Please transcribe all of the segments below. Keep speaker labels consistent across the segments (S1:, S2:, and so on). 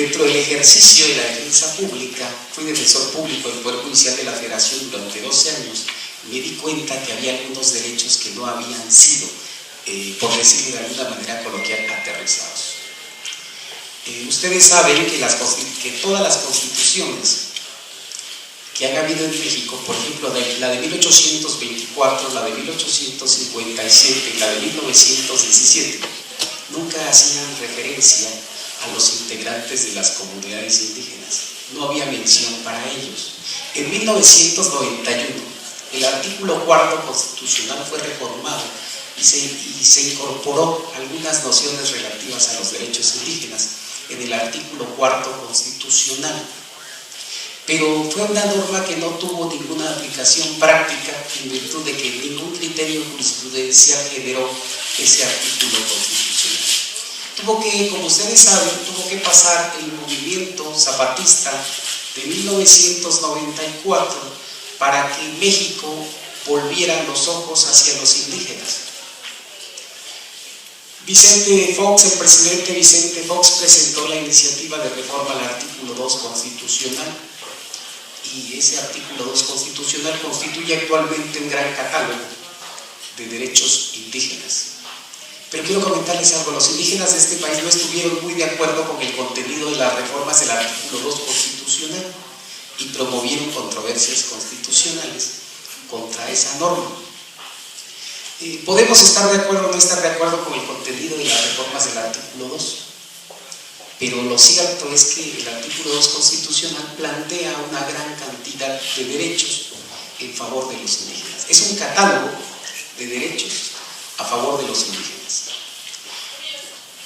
S1: Dentro del ejercicio de la defensa pública, fui defensor público del Poder Judicial de la Federación durante 12 años. Me di cuenta que había algunos derechos que no habían sido, por decirlo de alguna manera coloquial, aterrizados. Ustedes saben que todas las constituciones que han habido en México, por ejemplo, la de 1824, la de 1857 y la de 1917, nunca hacían referencia a los integrantes de las comunidades indígenas. No había mención para ellos. En 1991, el artículo 4 constitucional fue reformado y se incorporó algunas nociones relativas a los derechos indígenas en el artículo 4 constitucional. Pero fue una norma que no tuvo ninguna aplicación práctica en virtud de que ningún criterio jurisprudencial generó ese artículo constitucional. Como ustedes saben, tuvo que pasar el movimiento zapatista de 1994 para que México volviera los ojos hacia los indígenas. El presidente Vicente Fox presentó la iniciativa de reforma al artículo 2 constitucional, y ese artículo 2 constitucional constituye actualmente un gran catálogo de derechos indígenas. Pero quiero comentarles algo: los indígenas de este país no estuvieron muy de acuerdo con el contenido de las reformas del artículo 2 constitucional y promovieron controversias constitucionales contra esa norma. Podemos estar de acuerdo o no estar de acuerdo con el contenido de las reformas del artículo 2, pero lo cierto es que el artículo 2 constitucional plantea una gran cantidad de derechos en favor de los indígenas. Es un catálogo de derechos a favor de los indígenas.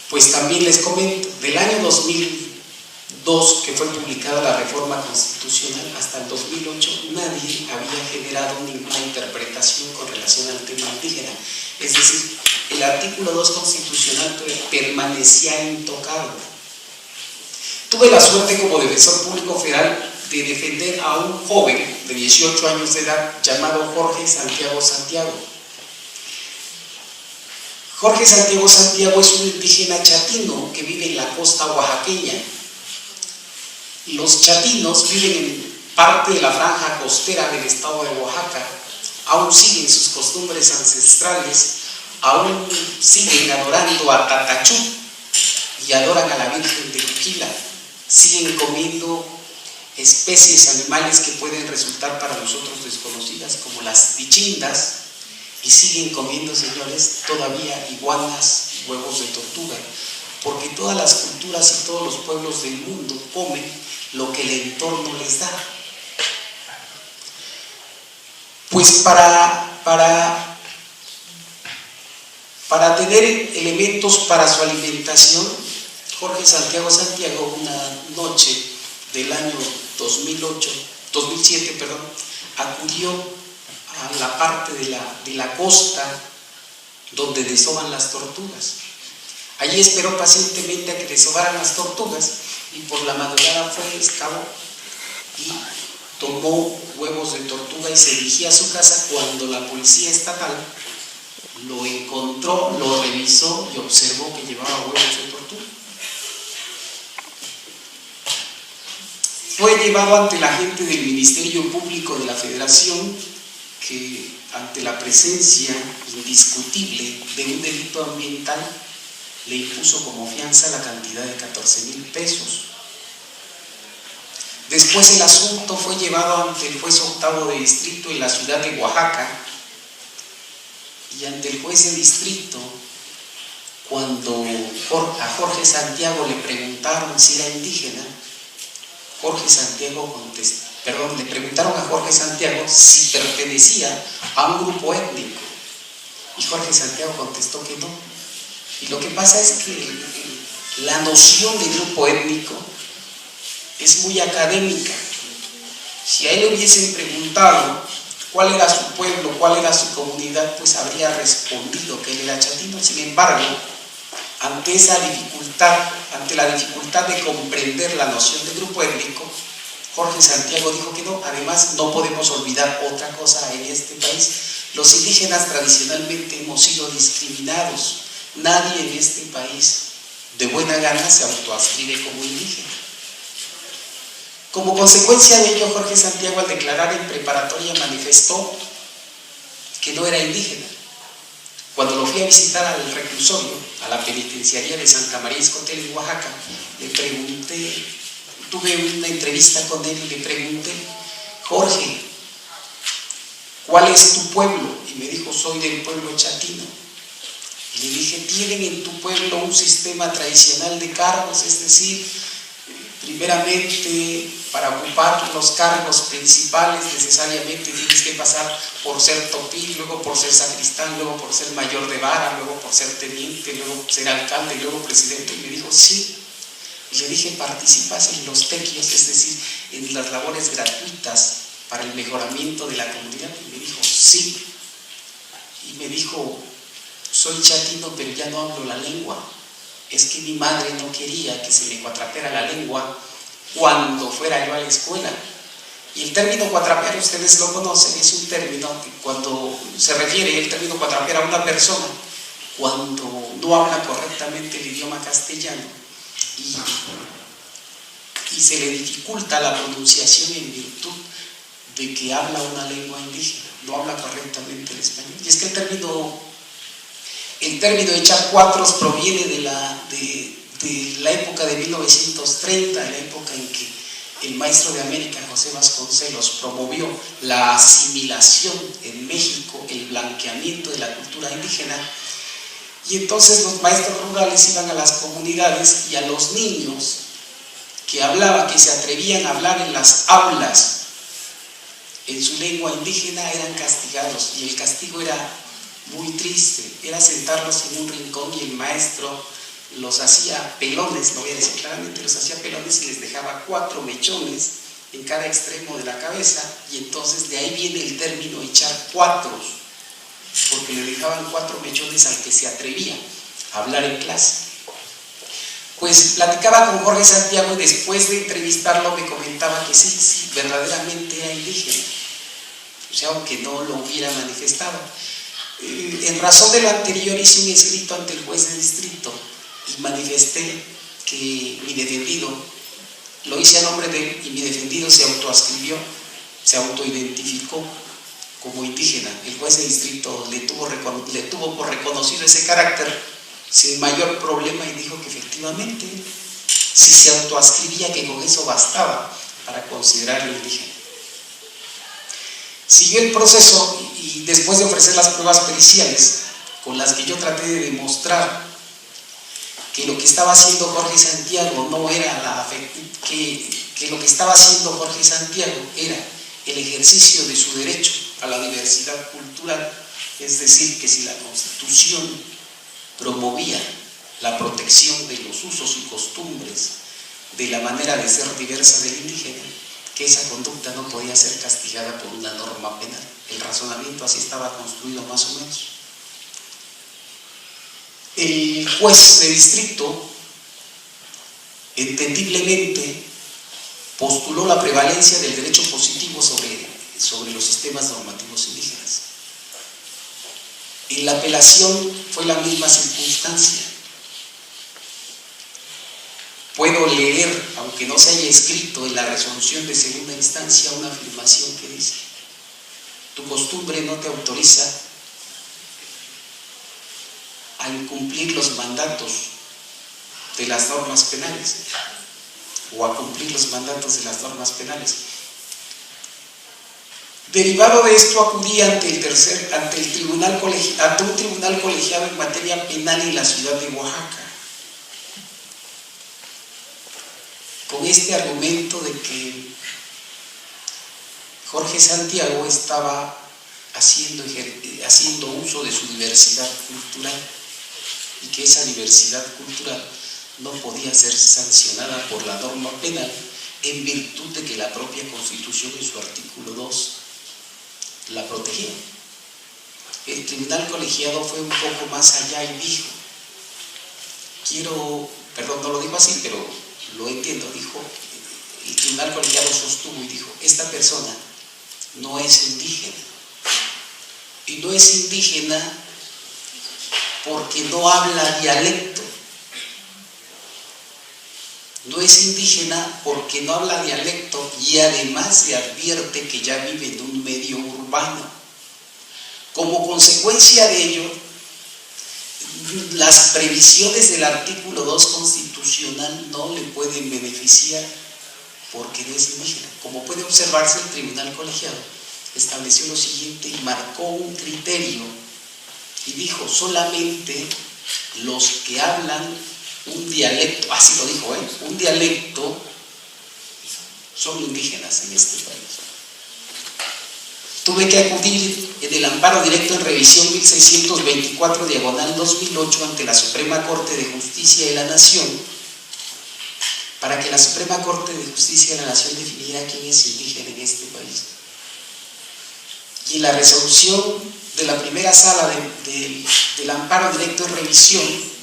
S1: Pues también les comento, del año 2002, que fue publicada la reforma constitucional, hasta el 2008 nadie había generado ninguna interpretación con relación al tema indígena. Es decir, el artículo 2 constitucional permanecía intocado. Tuve la suerte como defensor público federal de defender a un joven de 18 años de edad llamado Jorge Santiago Santiago. Jorge Santiago Santiago es un indígena chatino que vive en la costa oaxaqueña. Los chatinos viven en parte de la franja costera del estado de Oaxaca, aún siguen sus costumbres ancestrales, aún siguen adorando a Tatachú y adoran a la Virgen de Juquila, siguen comiendo especies animales que pueden resultar para nosotros desconocidas, como las tichindas, y siguen comiendo, señores, todavía iguanas y huevos de tortuga, porque todas las culturas y todos los pueblos del mundo comen lo que el entorno les da. Pues para tener elementos para su alimentación, Jorge Santiago Santiago, una noche del año 2007, acudió a la parte de la costa donde desovan las tortugas. Allí esperó pacientemente a que desovaran las tortugas y por la madrugada fue, excavó y tomó huevos de tortuga y se dirigía a su casa cuando la policía estatal lo encontró, lo revisó y observó que llevaba huevos de tortuga. Fue llevado ante la gente del Ministerio Público de la Federación, que ante la presencia indiscutible de un delito ambiental le impuso como fianza la cantidad de 14,000 pesos. Después el asunto fue llevado ante el juez octavo de distrito en la ciudad de Oaxaca, y ante el juez de distrito, cuando a Jorge Santiago le preguntaron si era indígena, le preguntaron a Jorge Santiago si pertenecía a un grupo étnico, y Jorge Santiago contestó que no. Y lo que pasa es que la noción de grupo étnico es muy académica. Si a él le hubiesen preguntado cuál era su pueblo, cuál era su comunidad, pues habría respondido que él era chatino. Sin embargo, ante la dificultad de comprender la noción de grupo étnico, Jorge Santiago dijo que no. Además, no podemos olvidar otra cosa en este país: los indígenas tradicionalmente hemos sido discriminados. Nadie en este país de buena gana se autoadscribe como indígena. Como consecuencia de ello, Jorge Santiago, al declarar en preparatoria, manifestó que no era indígena. Cuando lo fui a visitar al reclusorio, a la penitenciaría de Santa María Iscotel en Oaxaca, le pregunté, tuve una entrevista con él y le pregunté: Jorge, ¿cuál es tu pueblo? Y me dijo: soy del pueblo chatino. Y le dije: ¿tienen en tu pueblo un sistema tradicional de cargos? Es decir, primeramente, para ocupar los cargos principales necesariamente tienes que pasar por ser topí, luego por ser sacristán, luego por ser mayor de vara, luego por ser teniente, luego por ser alcalde, luego presidente. Y me dijo: sí. Y le dije: ¿participas en los tequios, es decir, en las labores gratuitas para el mejoramiento de la comunidad? Y me dijo: sí. Y me dijo: soy chatino, pero ya no hablo la lengua. Es que mi madre no quería que se me cuatrapeara la lengua cuando fuera yo a la escuela. Y el término cuatrapear, ustedes lo conocen, es un término que cuando se refiere el término cuatrapear a una persona cuando no habla correctamente el idioma castellano y se le dificulta la pronunciación en virtud de que habla una lengua indígena, no habla correctamente el español. Y es que el término echar cuatros proviene de la época de 1930, la época en que el maestro de América, José Vasconcelos, promovió la asimilación en México, el blanqueamiento de la cultura indígena. Y entonces los maestros rurales iban a las comunidades y a los niños que se atrevían a hablar en las aulas en su lengua indígena eran castigados, y el castigo era muy triste, era sentarlos en un rincón y el maestro los hacía pelones, no voy a decir claramente, los hacía pelones y les dejaba 4 mechones en cada extremo de la cabeza, y entonces de ahí viene el término echar cuatros, porque le dejaban 4 mechones al que se atrevía a hablar en clase. Pues platicaba con Jorge Santiago y después de entrevistarlo me comentaba que sí, verdaderamente era indígena, o sea, aunque no lo hubiera manifestado. En razón de lo anterior hice un escrito ante el juez de distrito y manifesté que mi defendido, lo hice a nombre de él, y mi defendido se autoascribió, se autoidentificó como indígena. El juez de distrito le tuvo por reconocido ese carácter sin mayor problema y dijo que efectivamente, si se autoascribía, que con eso bastaba para considerarlo indígena. Siguió el proceso y después de ofrecer las pruebas periciales con las que yo traté de demostrar que lo que estaba haciendo Jorge Santiago no era que lo que estaba haciendo Jorge Santiago era el ejercicio de su derecho a la diversidad cultural, es decir, que si la Constitución promovía la protección de los usos y costumbres de la manera de ser diversa del indígena, que esa conducta no podía ser castigada por una norma penal. El razonamiento así estaba construido más o menos. El juez de distrito, entendiblemente, postuló la prevalencia del derecho positivo sobre los sistemas normativos indígenas. En la apelación fue la misma circunstancia. Puedo leer, aunque no se haya escrito en la resolución de segunda instancia, una afirmación que dice: tu costumbre no te autoriza a incumplir los mandatos de las normas penales o a cumplir los mandatos de las normas penales. Derivado de esto, acudí ante un tribunal colegiado en materia penal en la ciudad de Oaxaca, con este argumento de que Jorge Santiago estaba haciendo uso de su diversidad cultural y que esa diversidad cultural no podía ser sancionada por la norma penal en virtud de que la propia Constitución en su artículo 2 la protegía. El tribunal colegiado fue un poco más allá y dijo, no lo digo así, pero lo entiendo, dijo, el tribunal colegiado sostuvo y dijo: esta persona no es indígena, y no es indígena porque no habla dialecto, no es indígena porque no habla dialecto y además se advierte que ya vive en un medio urbano. Como consecuencia de ello, las previsiones del artículo 2 constitucional no le pueden beneficiar porque no es indígena. Como puede observarse, el tribunal colegiado estableció lo siguiente y marcó un criterio y dijo: solamente los que hablan un dialecto, así lo dijo, un dialecto, son indígenas en este país. Tuve que acudir en el amparo directo en revisión 1624 diagonal 2008 ante la Suprema Corte de Justicia de la Nación para que la Suprema Corte de Justicia de la Nación definiera quién es indígena en este país. Y en la resolución de la primera sala del amparo directo en revisión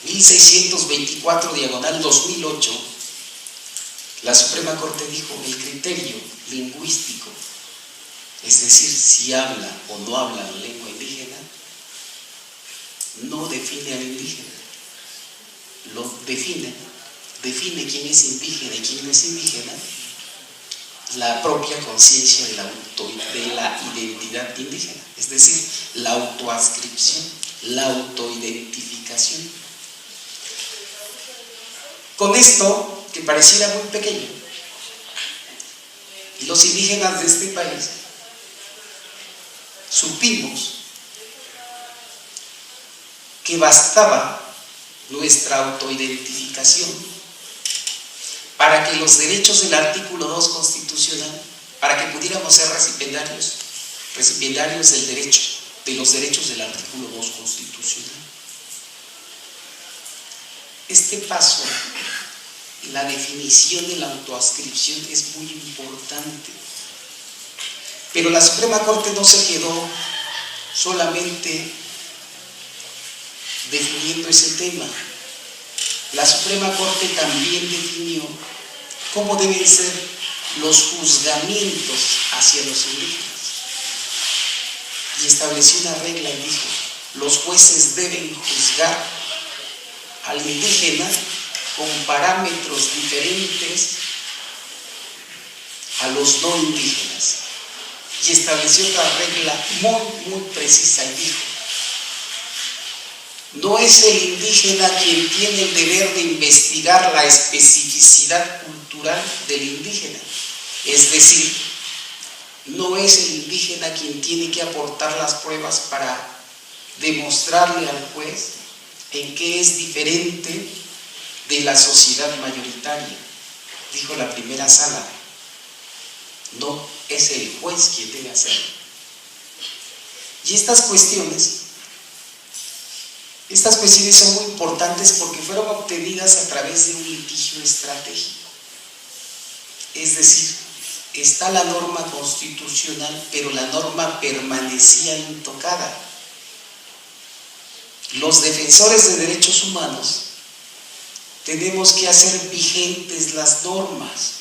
S1: 1624 diagonal 2008, la Suprema Corte dijo: el criterio lingüístico, es decir, si habla o no habla la lengua indígena, no define al indígena, lo define quién es indígena y quién no es indígena la propia conciencia de la identidad indígena, es decir, la autoadscripción, la autoidentificación. Con esto, que pareciera muy pequeño, los indígenas de este país supimos que bastaba nuestra autoidentificación para que los derechos del artículo 2 constitucional, para que pudiéramos ser recipiendarios de los derechos del artículo 2 constitucional. Este paso, la definición de la autoadscripción, es muy importante. Pero la Suprema Corte no se quedó solamente definiendo ese tema. La Suprema Corte también definió cómo deben ser los juzgamientos hacia los indígenas. Y estableció una regla y dijo: los jueces deben juzgar al indígena con parámetros diferentes a los no indígenas. Y estableció otra regla muy precisa y dijo: no es el indígena quien tiene el deber de investigar la especificidad cultural del indígena. Es decir, no es el indígena quien tiene que aportar las pruebas para demostrarle al juez en qué es diferente de la sociedad mayoritaria. Dijo la primera sala: no, es el juez quien debe hacerlo. Y estas cuestiones son muy importantes porque fueron obtenidas a través de un litigio estratégico. Es decir, está la norma constitucional, pero la norma permanecía intocada. Los defensores de derechos humanos tenemos que hacer vigentes las normas.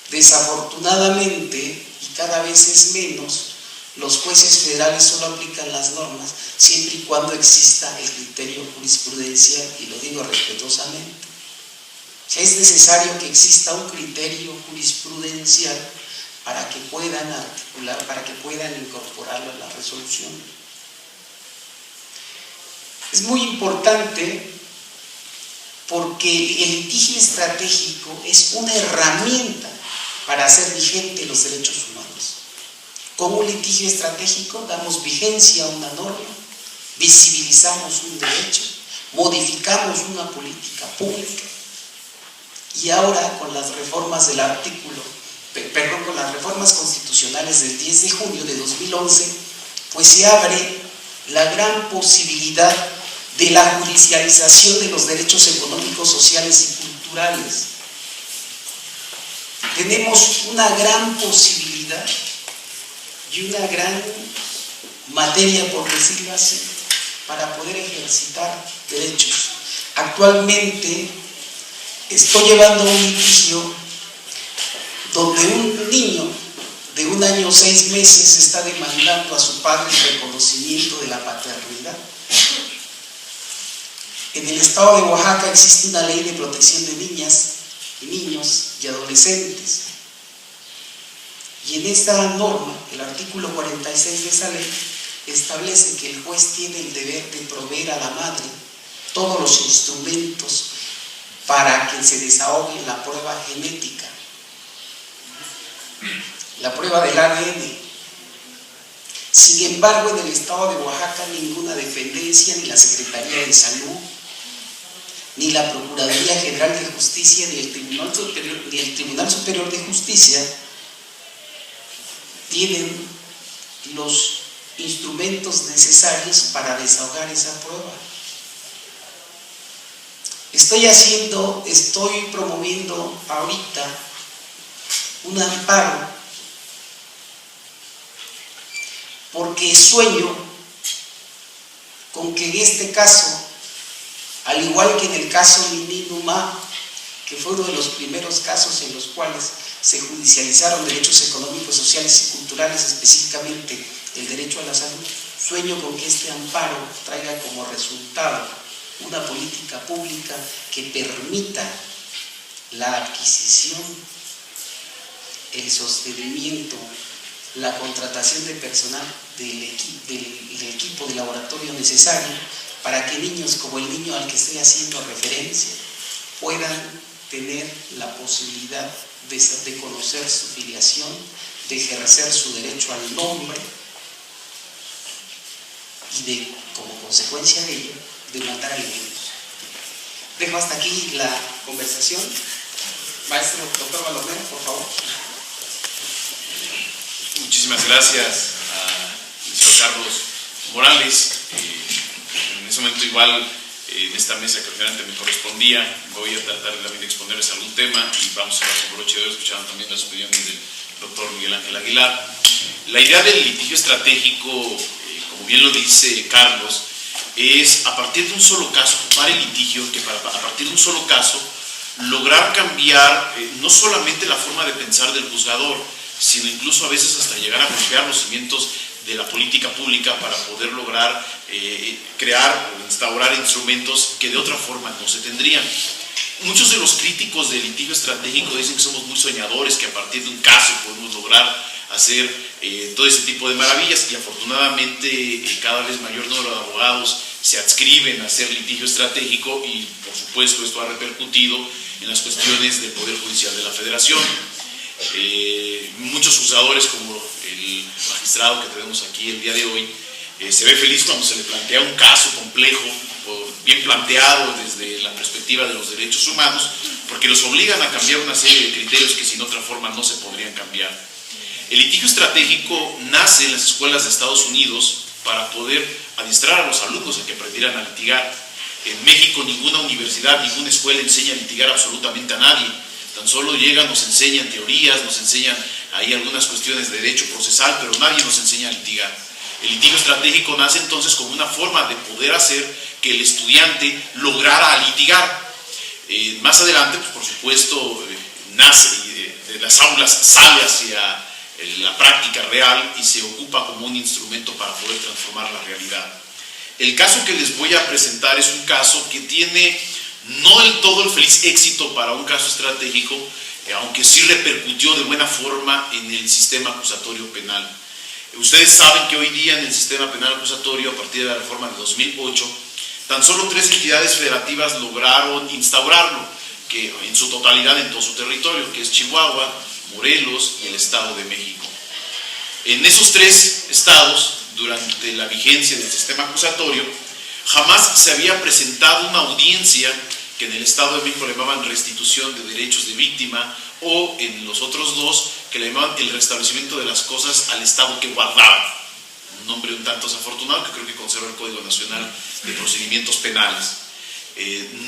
S1: Desafortunadamente, y cada vez es menos, los jueces federales solo aplican las normas siempre y cuando exista el criterio jurisprudencial, y lo digo respetuosamente. O sea, es necesario que exista un criterio jurisprudencial para que puedan articular, para que puedan incorporarlo a la resolución. Es muy importante porque el litigio estratégico es una herramienta para hacer vigente los derechos humanos. Con un litigio estratégico damos vigencia a una norma, visibilizamos un derecho, modificamos una política pública. Y ahora con las reformas con las reformas constitucionales del 10 de junio de 2011, pues se abre la gran posibilidad de la judicialización de los derechos económicos, sociales y culturales. Tenemos una gran posibilidad y una gran materia, por decirlo así, para poder ejercitar derechos. Actualmente estoy llevando un litigio donde un niño de 1 año 6 meses está demandando a su padre el reconocimiento de la paternidad. En el estado de Oaxaca existe una ley de protección de niñas y niños y adolescentes. Y en esta norma, el artículo 46 de esa ley, establece que el juez tiene el deber de proveer a la madre todos los instrumentos para que se desahogue la prueba genética, la prueba del ADN. Sin embargo, en el estado de Oaxaca ninguna dependencia, ni la Secretaría de Salud, ni la Procuraduría General de Justicia, ni el Tribunal Superior de Justicia tienen los instrumentos necesarios para desahogar esa prueba. Estoy promoviendo ahorita un amparo porque sueño con que en este caso, al igual que en el caso Nini Numa, que fue uno de los primeros casos en los cuales se judicializaron derechos económicos, sociales y culturales, específicamente el derecho a la salud, sueño con que este amparo traiga como resultado una política pública que permita la adquisición, el sostenimiento, la contratación de personal del equipo de laboratorio necesario para que niños como el niño al que estoy haciendo referencia puedan tener la posibilidad de conocer su filiación, de ejercer su derecho al nombre y de, como consecuencia de ello, demandar alimentos. Dejo hasta aquí la conversación. Maestro doctor Valornero, por favor.
S2: Muchísimas gracias a licenciado Carlos Morales. En ese momento igual en esta mesa que realmente me correspondía, voy a tratar de exponerles algún tema y vamos a hablar con broche de oro, escuchando también las opiniones del doctor Miguel Ángel Aguilar. La idea del litigio estratégico, como bien lo dice Carlos, es a partir de un solo caso, ocupar el litigio, que a partir de un solo caso lograr cambiar no solamente la forma de pensar del juzgador, sino incluso a veces hasta llegar a golpear los cimientos de la política pública para poder lograr crear o instaurar instrumentos que de otra forma no se tendrían. Muchos de los críticos del litigio estratégico dicen que somos muy soñadores, que a partir de un caso podemos lograr hacer todo ese tipo de maravillas, y afortunadamente cada vez mayor número de abogados se adscriben a hacer litigio estratégico, y por supuesto esto ha repercutido en las cuestiones del Poder Judicial de la Federación. Muchos juzgadores, como el magistrado que tenemos aquí el día de hoy, se ve feliz cuando se le plantea un caso complejo, bien planteado desde la perspectiva de los derechos humanos, porque los obligan a cambiar una serie de criterios que sin otra forma no se podrían cambiar. El litigio estratégico nace en las escuelas de Estados Unidos para poder adiestrar a los alumnos a que aprendieran a litigar. En México ninguna universidad, ninguna escuela enseña a litigar absolutamente a nadie. Tan solo llegan, nos enseñan teorías, nos enseñan ahí algunas cuestiones de derecho procesal, pero nadie nos enseña a litigar. El litigio estratégico nace entonces como una forma de poder hacer que el estudiante lograra litigar. Más adelante, pues, por supuesto, nace de las aulas, sale hacia la práctica real y se ocupa como un instrumento para poder transformar la realidad. El caso que les voy a presentar es un caso que tiene no del todo el feliz éxito para un caso estratégico, aunque sí repercutió de buena forma en el sistema acusatorio penal. Ustedes saben que hoy día en el sistema penal acusatorio, a partir de la reforma de 2008, tan solo 3 entidades federativas lograron instaurarlo, que en su totalidad en todo su territorio, que es Chihuahua, Morelos y el Estado de México. En esos 3 estados, durante la vigencia del sistema acusatorio, jamás se había presentado una audiencia que en el Estado de México le llamaban restitución de derechos de víctima, o en los otros 2 que le llamaban el restablecimiento de las cosas al Estado que guardaba. Un nombre un tanto desafortunado que creo que conserva el Código Nacional de Procedimientos Penales.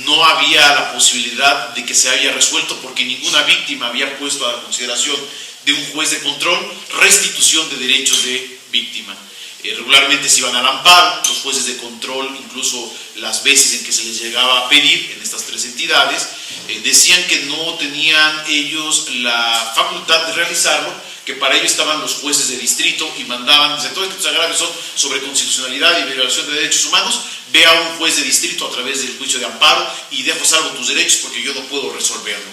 S2: No había la posibilidad de que se haya resuelto porque ninguna víctima había puesto a la consideración de un juez de control restitución de derechos de víctima. Regularmente se iban al amparo, los jueces de control, incluso las veces en que se les llegaba a pedir en estas 3 entidades, decían que no tenían ellos la facultad de realizarlo, que para ello estaban los jueces de distrito y mandaban, desde todos estos agravios son sobre constitucionalidad y violación de derechos humanos, ve a un juez de distrito a través del juicio de amparo y dejo salvo tus derechos porque yo no puedo resolverlo.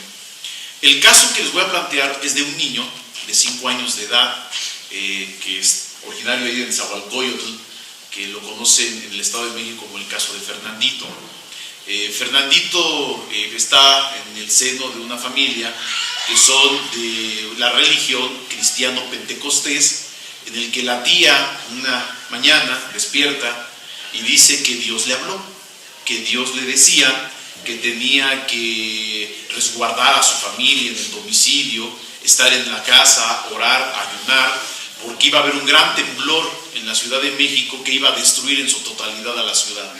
S2: El caso que les voy a plantear es de un niño de 5 años de edad, que es originario ahí de Nezahualcóyotl, que lo conocen en el Estado de México como el caso de Fernandito. Fernandito está en el seno de una familia que son de la religión cristiano-pentecostés, en el que la tía una mañana despierta y dice que Dios le habló, que Dios le decía que tenía que resguardar a su familia en el domicilio, estar en la casa, orar, ayunar, porque iba a haber un gran temblor en la Ciudad de México que iba a destruir en su totalidad a la ciudad.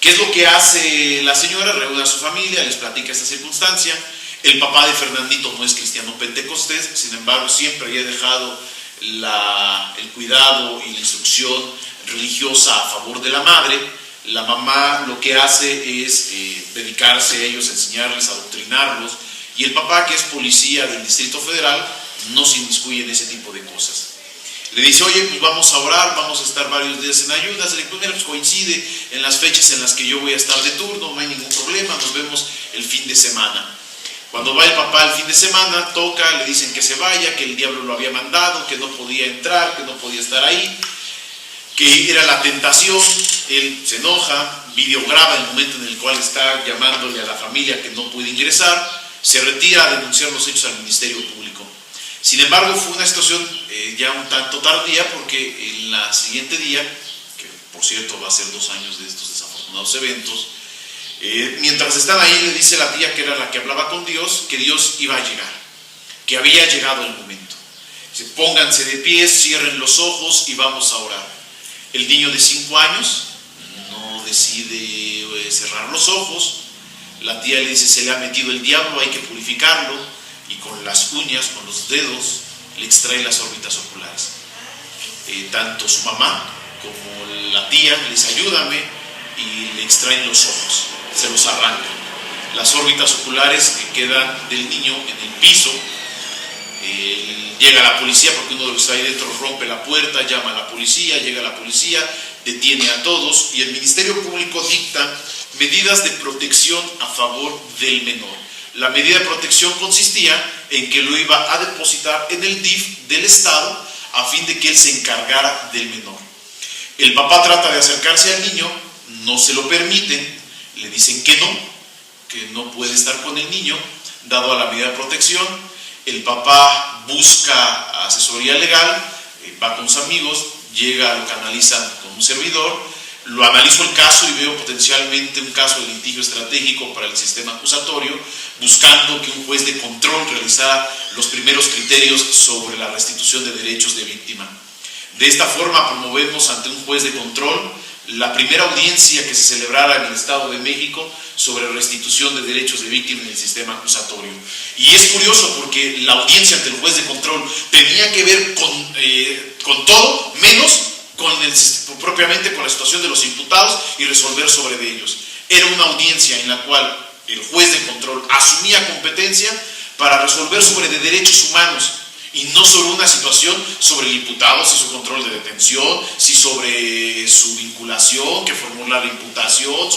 S2: ¿Qué es lo que hace la señora? Reúne a su familia, les platica esta circunstancia. El papá de Fernandito no es cristiano pentecostés, sin embargo siempre había dejado el cuidado y la instrucción religiosa a favor de la madre. La mamá lo que hace es dedicarse a ellos, enseñarles, adoctrinarlos, y el papá, que es policía del Distrito Federal, no se inmiscuye en ese tipo de cosas. Le dice, oye, pues vamos a orar, vamos a estar varios días en ayunas. Le dice, pues mira, pues coincide en las fechas en las que yo voy a estar de turno, no hay ningún problema, nos vemos el fin de semana. Cuando va el papá el fin de semana, toca, le dicen que se vaya, que el diablo lo había mandado, que no podía entrar, que no podía estar ahí, que era la tentación. Él se enoja, videograba el momento en el cual está llamándole a la familia que no puede ingresar, se retira a denunciar los hechos al Ministerio Público. Sin embargo, fue una situación ya un tanto tardía, porque en la siguiente día, que por cierto va a ser 2 años de estos desafortunados eventos, mientras están ahí le dice la tía, que era la que hablaba con Dios, que Dios iba a llegar, que había llegado el momento. Dice, pónganse de pie, cierren los ojos y vamos a orar. El niño de 5 años no decide cerrar los ojos. La tía le dice, se le ha metido el diablo, hay que purificarlo, y con las uñas, con los dedos, le extrae las órbitas oculares. Tanto su mamá como la tía le dice, ayúdame, y le extraen los ojos, se los arrancan. Las órbitas oculares que quedan del niño en el piso. Llega la policía, porque uno de los que está ahí dentro rompe la puerta, llama a la policía, llega la policía, detiene a todos, y el Ministerio Público dicta medidas de protección a favor del menor. La medida de protección consistía en que lo iba a depositar en el DIF del Estado a fin de que él se encargara del menor. El papá trata de acercarse al niño, no se lo permiten, le dicen que no puede estar con el niño, dado a la medida de protección. El papá busca asesoría legal, va con sus amigos, llega, lo canalizan con un servidor. Lo analizo el caso y veo potencialmente un caso de litigio estratégico para el sistema acusatorio, buscando que un juez de control realizara los primeros criterios sobre la restitución de derechos de víctima. De esta forma promovemos ante un juez de control la primera audiencia que se celebrara en el Estado de México sobre restitución de derechos de víctima en el sistema acusatorio. Y es curioso porque la audiencia ante el juez de control tenía que ver con todo menos propiamente con la situación de los imputados y resolver sobre ellos. Era una audiencia en la cual el juez de control asumía competencia para resolver sobre de derechos humanos y no sobre una situación sobre el imputado, si su control de detención, si sobre su vinculación, que formular la imputación,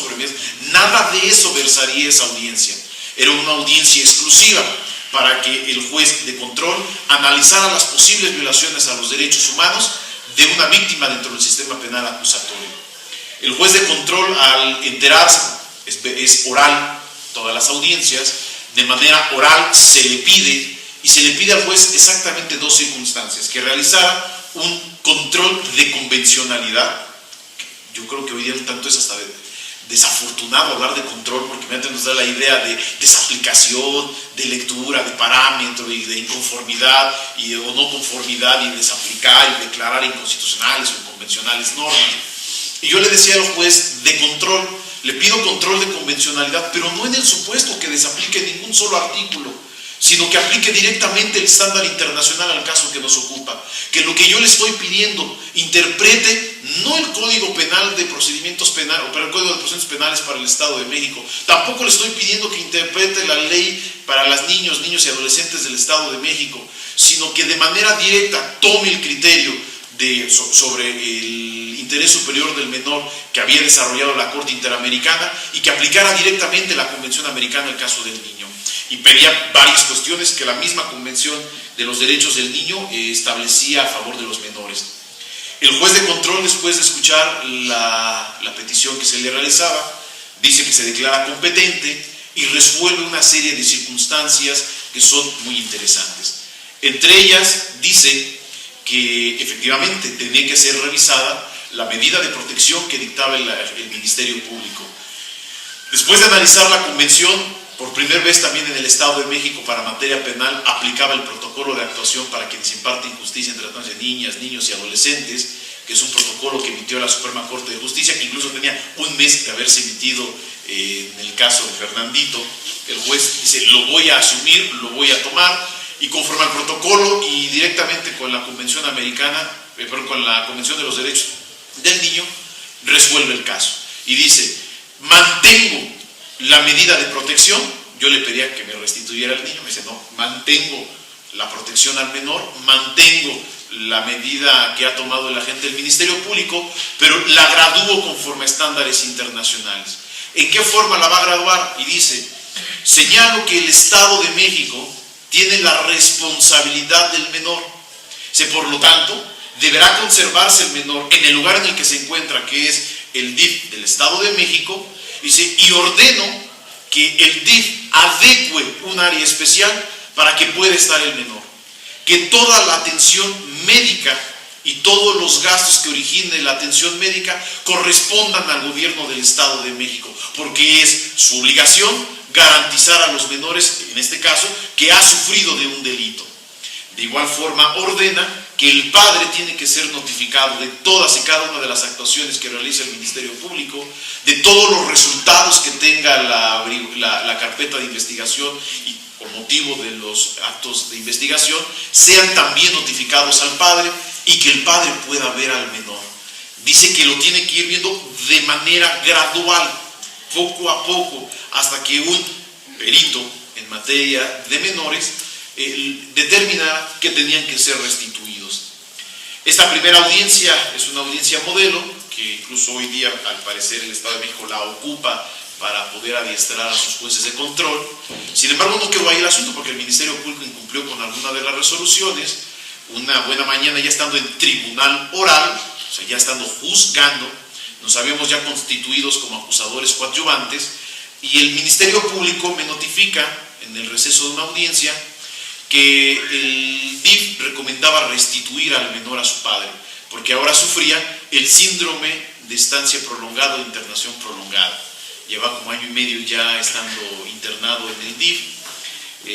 S2: nada de eso versaría esa audiencia. Era una audiencia exclusiva para que el juez de control analizara las posibles violaciones a los derechos humanos de una víctima dentro del sistema penal acusatorio. El juez de control, al enterarse, es oral todas las audiencias, de manera oral se le pide al juez exactamente 2 circunstancias: que realizara un control de convencionalidad. Yo creo que hoy día un tanto es hasta desafortunado hablar de control, porque antes nos da la idea de desaplicación, de lectura, de parámetro y de inconformidad o no conformidad, y desaplicar y declarar inconstitucionales o inconvencionales normas. Y yo le decía al juez de control, le pido control de convencionalidad, pero no en el supuesto que desaplique ningún solo artículo, sino que aplique directamente el estándar internacional al caso que nos ocupa. Que lo que yo le estoy pidiendo interprete no el Código Penal de Procedimientos Penales, o el Código de Procedimientos Penales para el Estado de México. Tampoco le estoy pidiendo que interprete la ley para los niños y adolescentes del Estado de México, sino que de manera directa tome el criterio sobre el interés superior del menor que había desarrollado la Corte Interamericana y que aplicara directamente la Convención Americana al caso del niño. Y pedía varias cuestiones que la misma Convención de los Derechos del Niño establecía a favor de los menores. El juez de control, después de escuchar la petición que se le realizaba, dice que se declara competente y resuelve una serie de circunstancias que son muy interesantes. Entre ellas dice que efectivamente tenía que ser revisada la medida de protección que dictaba el Ministerio Público. Después de analizar la Convención, por primera vez también en el Estado de México para materia penal aplicaba el protocolo de actuación para quienes imparten justicia en tratándose de niñas, niños y adolescentes, que es un protocolo que emitió la Suprema Corte de Justicia, que incluso tenía un mes de haberse emitido en el caso de Fernandito. El juez dice, lo voy a asumir, lo voy a tomar, y conforme al protocolo y directamente con la Convención Americana, con la Convención de los Derechos del Niño, resuelve el caso. Y dice, mantengo la medida de protección. Yo le pedía que me restituyera al niño, me dice, no, mantengo la protección al menor, mantengo la medida que ha tomado el agente del Ministerio Público, pero la gradúo conforme a estándares internacionales. ¿En qué forma la va a graduar? Y dice, señalo que el Estado de México tiene la responsabilidad del menor. Por lo tanto, deberá conservarse el menor en el lugar en el que se encuentra, que es el DIF del Estado de México. Dice, y ordeno que el DIF adecue un área especial para que pueda estar el menor. Que toda la atención médica y todos los gastos que origine la atención médica correspondan al gobierno del Estado de México, porque es su obligación garantizar a los menores, en este caso, que ha sufrido de un delito. De igual forma, ordena que el padre tiene que ser notificado de todas y cada una de las actuaciones que realiza el Ministerio Público, de todos los resultados que tenga la carpeta de investigación y por motivo de los actos de investigación, sean también notificados al padre y que el padre pueda ver al menor. Dice que lo tiene que ir viendo de manera gradual, poco a poco, hasta que un perito en materia de menores determinara que tenían que ser restituidos. Esta primera audiencia es una audiencia modelo, que incluso hoy día, al parecer, el Estado de México la ocupa para poder adiestrar a sus jueces de control. Sin embargo, no quedó ahí el asunto, porque el Ministerio Público incumplió con alguna de las resoluciones. Una buena mañana, ya estando en tribunal oral, o sea, ya estando juzgando, nos habíamos ya constituidos como acusadores coadyuvantes, y el Ministerio Público me notifica en el receso de una audiencia que el DIF recomendaba restituir al menor a su padre, porque ahora sufría el síndrome de estancia prolongada o internación prolongada. Lleva como año y medio ya estando internado en el DIF.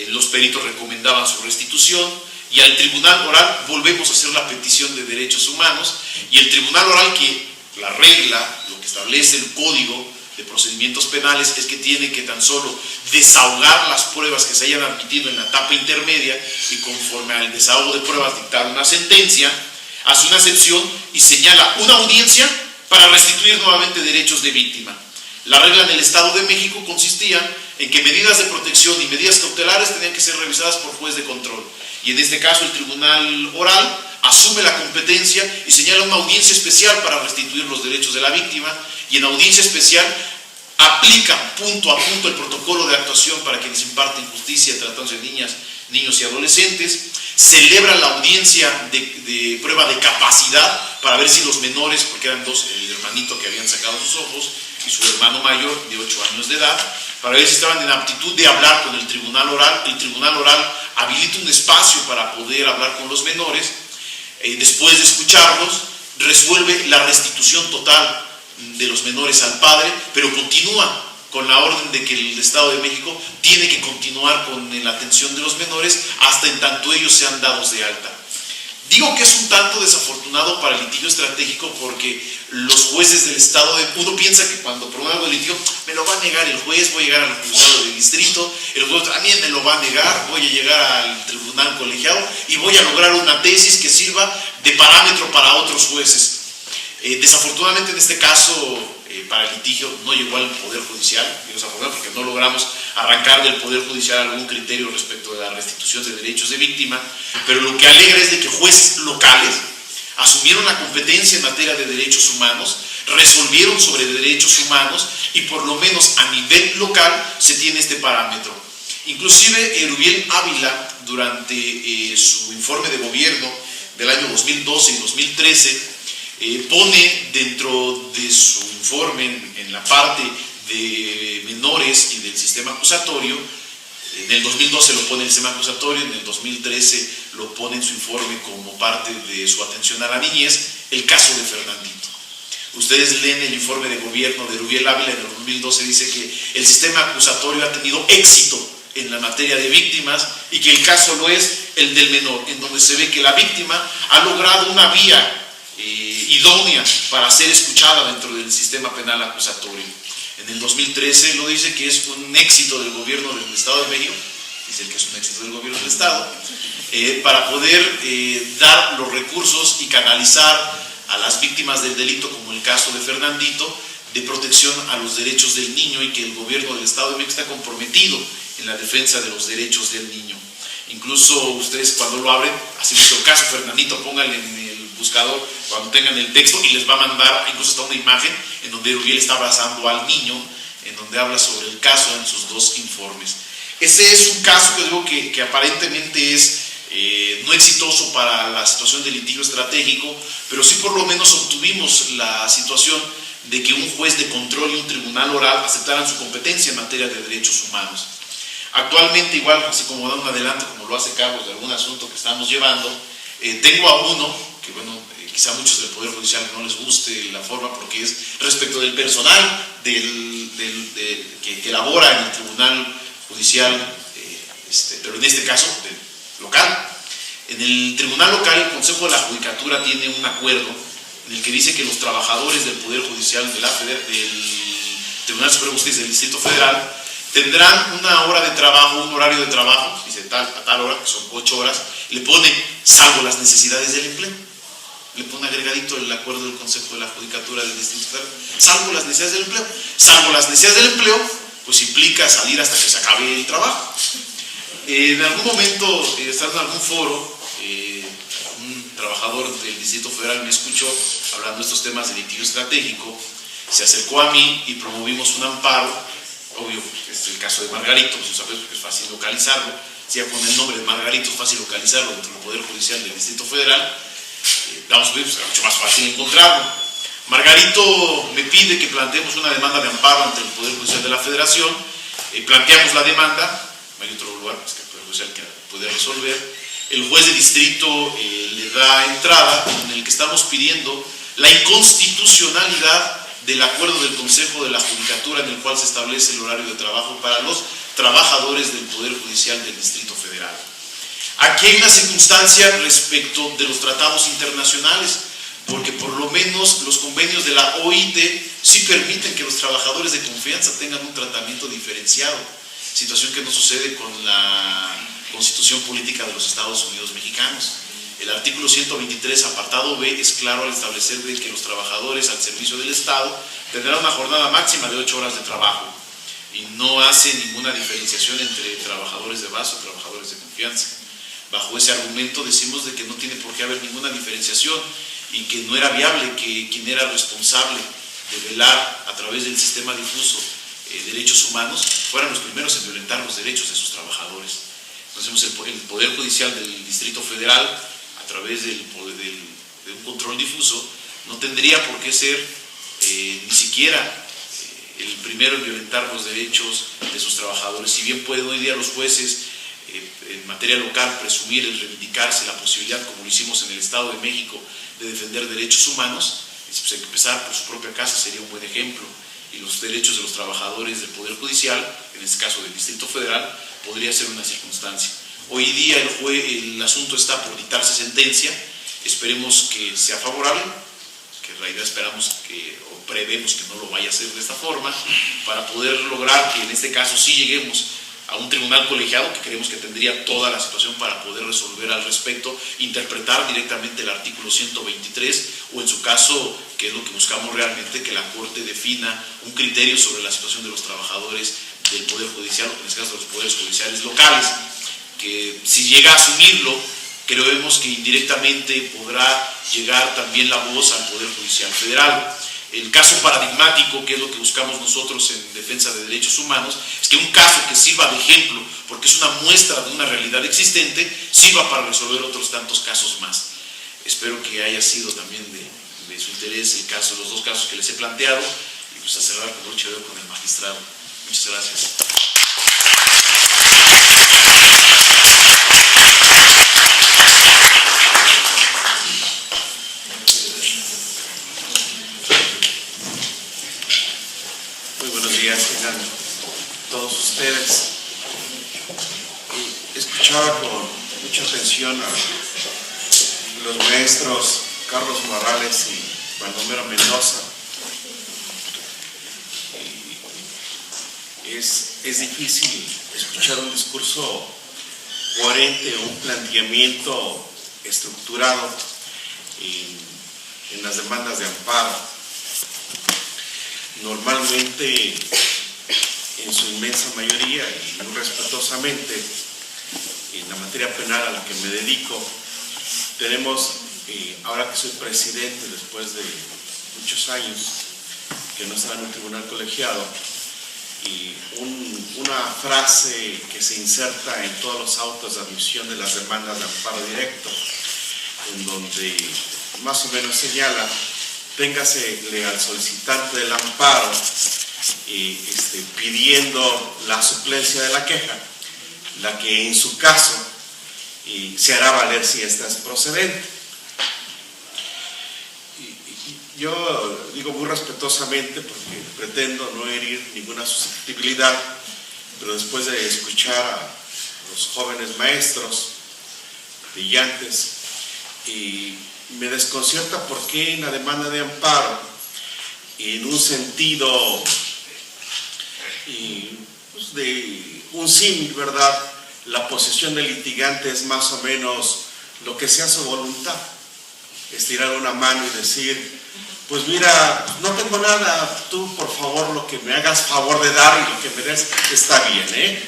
S2: Los peritos recomendaban su restitución, y al tribunal oral volvemos a hacer la petición de derechos humanos, y el tribunal oral, que la regla, lo que establece el Código de Procedimientos Penales, es que tiene que tan solo desahogar las pruebas que se hayan admitido en la etapa intermedia, y conforme al desahogo de pruebas dictar una sentencia, hace una excepción y señala una audiencia para restituir nuevamente derechos de víctima. La regla en el Estado de México consistía en que medidas de protección y medidas cautelares tenían que ser revisadas por juez de control, y en este caso el tribunal oral asume la competencia y señala una audiencia especial para restituir los derechos de la víctima, y en audiencia especial aplica punto a punto el protocolo de actuación para quienes imparten justicia tratándose de niñas, niños y adolescentes. Celebra la audiencia de prueba de capacidad para ver si los menores, porque eran dos, el hermanito que habían sacado sus ojos y su hermano mayor de 8 años de edad, para ver si estaban en aptitud de hablar con el tribunal oral. El tribunal oral habilita un espacio para poder hablar con los menores. Después de escucharlos, resuelve la restitución total de los menores al padre, pero continúa con la orden de que el Estado de México tiene que continuar con la atención de los menores hasta en tanto ellos sean dados de alta. Digo que es un tanto desafortunado para el litigio estratégico porque los jueces del Estado, uno piensa que cuando promueve algo de litigio, me lo va a negar el juez, voy a llegar al juzgado de distrito, el juez también me lo va a negar, voy a llegar al tribunal colegiado y voy a lograr una tesis que sirva de parámetro para otros jueces. Desafortunadamente en este caso, para el litigio no llegó al Poder Judicial, porque no logramos arrancar del Poder Judicial algún criterio respecto de la restitución de derechos de víctima, pero lo que alegra es de que jueces locales asumieron la competencia en materia de derechos humanos, resolvieron sobre derechos humanos y por lo menos a nivel local se tiene este parámetro. Inclusive Rubiel Ávila, durante su informe de gobierno del año 2012 y 2013, pone dentro de su informe en la parte de menores y del sistema acusatorio, en el 2012 lo pone en el sistema acusatorio, en el 2013 lo pone en su informe como parte de su atención a la niñez, el caso de Fernandito. Ustedes leen el informe de gobierno de Rubiel Ávila en el 2012, dice que el sistema acusatorio ha tenido éxito en la materia de víctimas y que el caso lo es el del menor, en donde se ve que la víctima ha logrado una vía idónea para ser escuchada dentro del sistema penal acusatorio. En el 2013 lo dice que es un éxito del gobierno del Estado de México, dice que es un éxito del gobierno del Estado, para poder dar los recursos y canalizar a las víctimas del delito, como el caso de Fernandito, de protección a los derechos del niño y que el gobierno del Estado de México está comprometido en la defensa de los derechos del niño. Incluso ustedes cuando lo abren, así es el caso Fernandito, pónganle en el buscador cuando tengan el texto y les va a mandar incluso hasta una imagen en donde Rubiel está abrazando al niño, en donde habla sobre el caso en sus dos informes. Ese es un caso que digo que aparentemente es no exitoso para la situación de litigio estratégico, pero sí por lo menos obtuvimos la situación de que un juez de control y un tribunal oral aceptaran su competencia en materia de derechos humanos. Actualmente, igual, así como da un adelanto, como lo hace Carlos, de algún asunto que estamos llevando, tengo a uno, que bueno, quizá a muchos del Poder Judicial no les guste la forma porque es respecto del personal que elabora en el Tribunal Judicial, pero en este caso local. En el Tribunal Local, el Consejo de la Judicatura tiene un acuerdo en el que dice que los trabajadores del Poder Judicial del Tribunal Superior de Justicia del Distrito Federal tendrán una hora de trabajo, un horario de trabajo, dice a tal hora, que son 8 horas, le pone salvo las necesidades del empleo. Le pone agregadito el acuerdo del Consejo de la Judicatura del Distrito Federal, salvo las necesidades del empleo. Salvo las necesidades del empleo, pues implica salir hasta que se acabe el trabajo. En algún momento, estando en algún foro, un trabajador del Distrito Federal me escuchó hablando de estos temas de litigio estratégico, se acercó a mí y promovimos un amparo. Obvio, es el caso de Margarito, pues sabes, porque es fácil localizarlo. Si ya con el nombre de Margarito es fácil localizarlo dentro del Poder Judicial del Distrito Federal, pues era mucho más fácil encontrarlo. Margarito me pide que planteemos una demanda de amparo ante el Poder Judicial de la Federación. Planteamos la demanda, no hay otro lugar pues, que el Poder Judicial que puede resolver. El juez de distrito le da entrada en el que estamos pidiendo la inconstitucionalidad del acuerdo del Consejo de la Judicatura en el cual se establece el horario de trabajo para los trabajadores del Poder Judicial del Distrito Federal. Aquí hay una circunstancia respecto de los tratados internacionales, porque por lo menos los convenios de la OIT sí permiten que los trabajadores de confianza tengan un tratamiento diferenciado, situación que no sucede con la Constitución Política de los Estados Unidos Mexicanos. El artículo 123, apartado B, es claro al establecer que los trabajadores al servicio del Estado tendrán una jornada máxima de 8 horas de trabajo y no hace ninguna diferenciación entre trabajadores de base o trabajadores de confianza. Bajo ese argumento decimos de que no tiene por qué haber ninguna diferenciación y que no era viable que quien era responsable de velar a través del sistema difuso derechos humanos fueran los primeros en violentar los derechos de sus trabajadores. Entonces el Poder Judicial del Distrito Federal, a través de un control difuso, no tendría por qué ser ni siquiera el primero en violentar los derechos de sus trabajadores. Si bien pueden hoy día los jueces en materia local presumir el reivindicarse la posibilidad, como lo hicimos en el Estado de México, de defender derechos humanos, pues hay que empezar por su propia casa, sería un buen ejemplo. Y los derechos de los trabajadores del Poder Judicial, en este caso del Distrito Federal, podría ser una circunstancia. Hoy día el asunto está por dictarse sentencia Esperemos que sea favorable, que en realidad esperamos o prevemos que no lo vaya a hacer de esta forma, para poder lograr que en este caso sí lleguemos a un tribunal colegiado, que creemos que tendría toda la situación para poder resolver al respecto, interpretar directamente el artículo 123, o en su caso, que es lo que buscamos realmente, que la Corte defina un criterio sobre la situación de los trabajadores del Poder Judicial, o en este caso de los poderes judiciales locales, que si llega a asumirlo, creemos que indirectamente podrá llegar también la voz al Poder Judicial Federal. El caso paradigmático, que es lo que buscamos nosotros en defensa de derechos humanos, es que un caso que sirva de ejemplo, porque es una muestra de una realidad existente, sirva para resolver otros tantos casos más. Espero que haya sido también de su interés el caso, los dos casos que les he planteado, y pues a cerrar con broche de oro con el magistrado. Muchas gracias.
S3: Muy buenos días, tengan todos ustedes. Escuchaba con mucha atención a los maestros Carlos Morales y Baldomero Mendoza. Es difícil escuchar un discurso coherente, un planteamiento estructurado en las demandas de amparo. Normalmente, en su inmensa mayoría y muy respetuosamente, en la materia penal a la que me dedico, tenemos, ahora que soy presidente después de muchos años que no estaba en un tribunal colegiado, y una frase que se inserta en todos los autos de admisión de las demandas de amparo directo, en donde más o menos señala: téngasele al solicitante del amparo pidiendo la suplencia de la queja, la que en su caso se hará valer si esta es procedente. Yo digo muy respetuosamente, porque pretendo no herir ninguna susceptibilidad, pero después de escuchar a los jóvenes maestros brillantes, me desconcierta por qué en la demanda de amparo, en un sentido pues de un símil, ¿verdad?, la posición del litigante es más o menos lo que sea su voluntad, estirar una mano y decir: pues mira, no tengo nada, tú por favor lo que me hagas favor de dar y lo que me des está bien,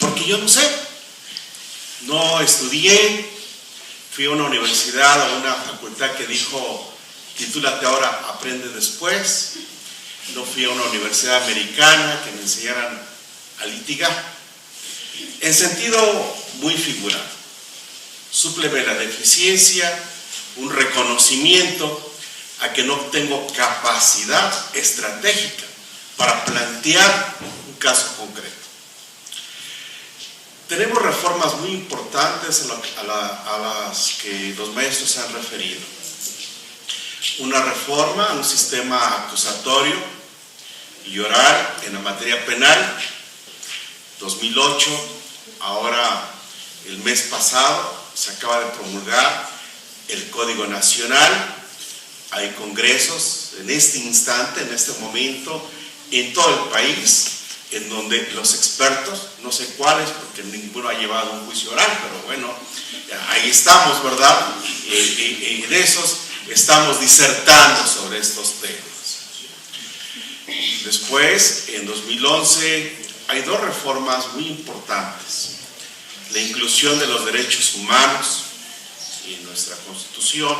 S3: porque yo no sé, no estudié, fui a una universidad, a una facultad que dijo: titúlate ahora, aprende después. No fui a una universidad americana que me enseñaran a litigar. En sentido muy figurado, súpleme la deficiencia, un reconocimiento a que no tengo capacidad estratégica para plantear un caso concreto. Tenemos reformas muy importantes a las que los maestros se han referido. Una reforma a un sistema acusatorio y oral en la materia penal, 2008, ahora el mes pasado se acaba de promulgar el Código Nacional. Hay congresos en este instante, en este momento, en todo el país, en donde los expertos, no sé cuáles, porque ninguno ha llevado un juicio oral, pero bueno, ahí estamos, ¿verdad? En esos estamos disertando sobre estos temas. Después, en 2011, hay dos reformas muy importantes: la inclusión de los derechos humanos en nuestra Constitución,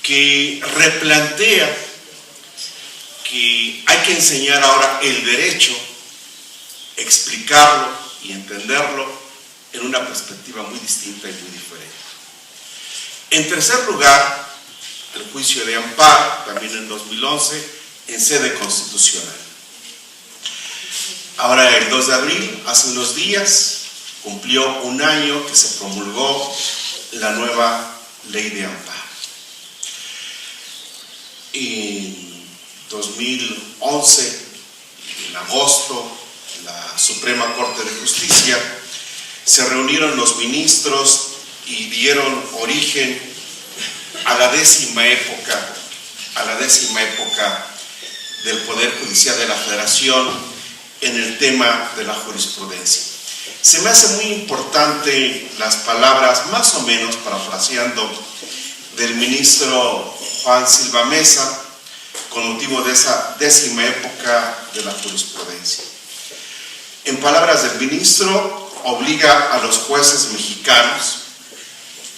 S3: que replantea que hay que enseñar ahora el derecho, explicarlo y entenderlo en una perspectiva muy distinta y muy diferente. En tercer lugar, el juicio de amparo, también en 2011, en sede constitucional. Ahora, el 2 de abril, hace unos días, cumplió un año que se promulgó la nueva ley de amparo. En 2011, en agosto, la Suprema Corte de Justicia se reunieron los ministros y dieron origen a la décima época del Poder Judicial de la Federación en el tema de la jurisprudencia. Se me hace muy importante las palabras, más o menos parafraseando, del ministro Juan Silva Mesa con motivo de esa décima época de la jurisprudencia. En palabras del ministro, obliga a los jueces mexicanos,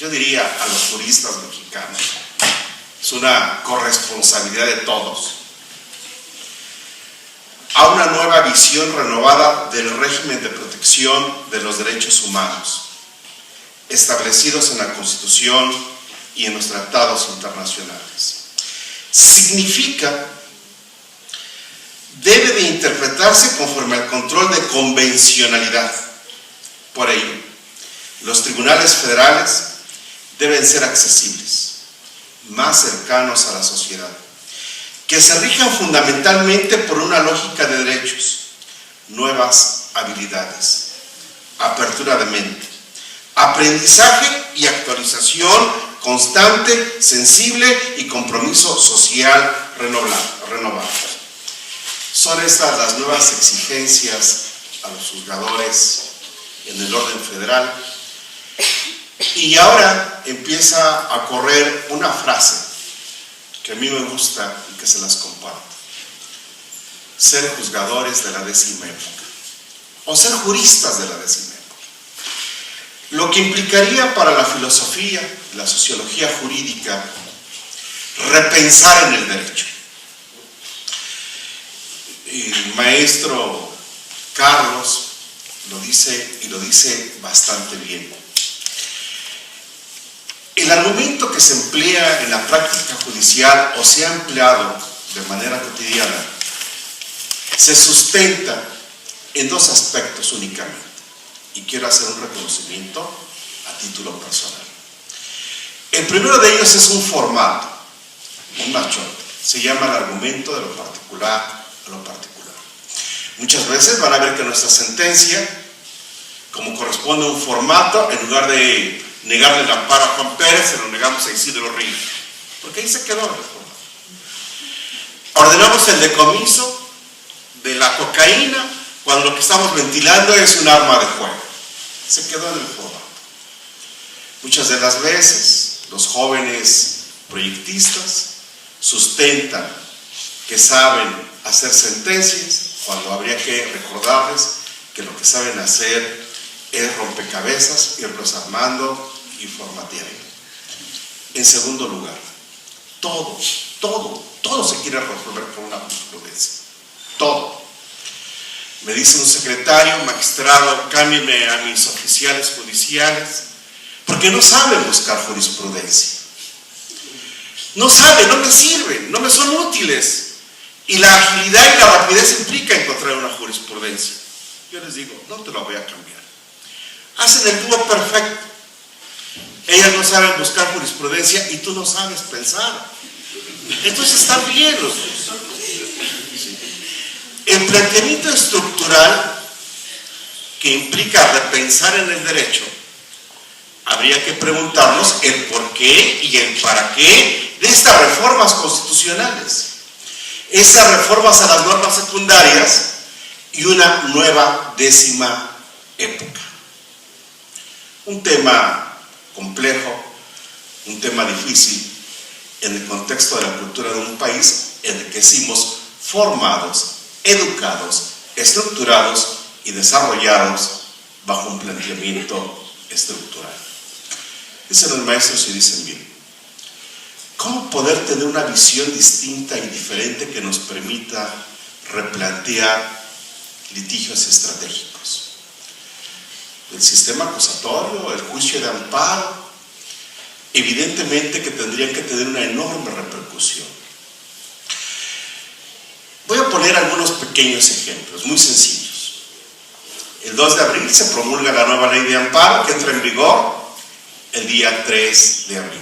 S3: yo diría a los juristas mexicanos, es una corresponsabilidad de todos, a una nueva visión renovada del régimen de protección de los derechos humanos, establecidos en la Constitución y en los tratados internacionales. Significa, debe de interpretarse conforme al control de convencionalidad. Por ello, los tribunales federales deben ser accesibles, más cercanos a la sociedad, que se rijan fundamentalmente por una lógica de derechos, nuevas habilidades, apertura de mente, aprendizaje y actualización constante, sensible y compromiso social renovado. Son estas las nuevas exigencias a los juzgadores en el orden federal. Y ahora empieza a correr una frase que a mí me gusta y que se las comparto: ser juzgadores de la décima época, o ser juristas de la décima época. Lo que implicaría para la filosofía, la sociología jurídica, repensar en el derecho. El maestro Carlos lo dice, y lo dice bastante bien. El argumento que se emplea en la práctica judicial o se ha empleado de manera cotidiana se sustenta en dos aspectos únicamente, y quiero hacer un reconocimiento a título personal. El primero de ellos es un formato, un machote, se llama el argumento de lo particular a lo particular. Muchas veces van a ver que nuestra sentencia, como corresponde a un formato, en lugar de negarle el amparo a Juan Pérez, se lo negamos a Isidro Ríos, porque ahí se quedó el formato. Ordenamos el decomiso de la cocaína cuando lo que estamos ventilando es un arma de fuego. Se quedó en el formato. Muchas de las veces los jóvenes proyectistas sustentan que saben hacer sentencias cuando habría que recordarles que lo que saben hacer es rompecabezas, irlos armando y formateando. En segundo lugar, todo se quiere resolver por una jurisprudencia. Todo. Me dice un secretario, magistrado, cámbienme a mis oficiales judiciales, porque no saben buscar jurisprudencia. No saben, no me sirven, no me son útiles. Y la agilidad y la rapidez implica encontrar una jurisprudencia. Yo les digo, no te la voy a cambiar. Hacen el dúo perfecto. Ellas no saben buscar jurisprudencia y tú no sabes pensar. Entonces están bien los dos. El planteamiento estructural que implica repensar en el derecho, habría que preguntarnos el por qué y el para qué de estas reformas constitucionales, esas reformas a las normas secundarias y una nueva décima época. Un tema complejo, un tema difícil en el contexto de la cultura de un país en el que hicimos formados, educados, estructurados y desarrollados bajo un planteamiento estructural. Dicen los maestros y dicen bien, ¿cómo poder tener una visión distinta y diferente que nos permita replantear litigios estratégicos? El sistema acusatorio, el juicio de amparo, evidentemente que tendrían que tener una enorme repercusión. Voy a poner algunos pequeños ejemplos, muy sencillos. El 2 de abril se promulga la nueva ley de amparo que entra en vigor el día 3 de abril.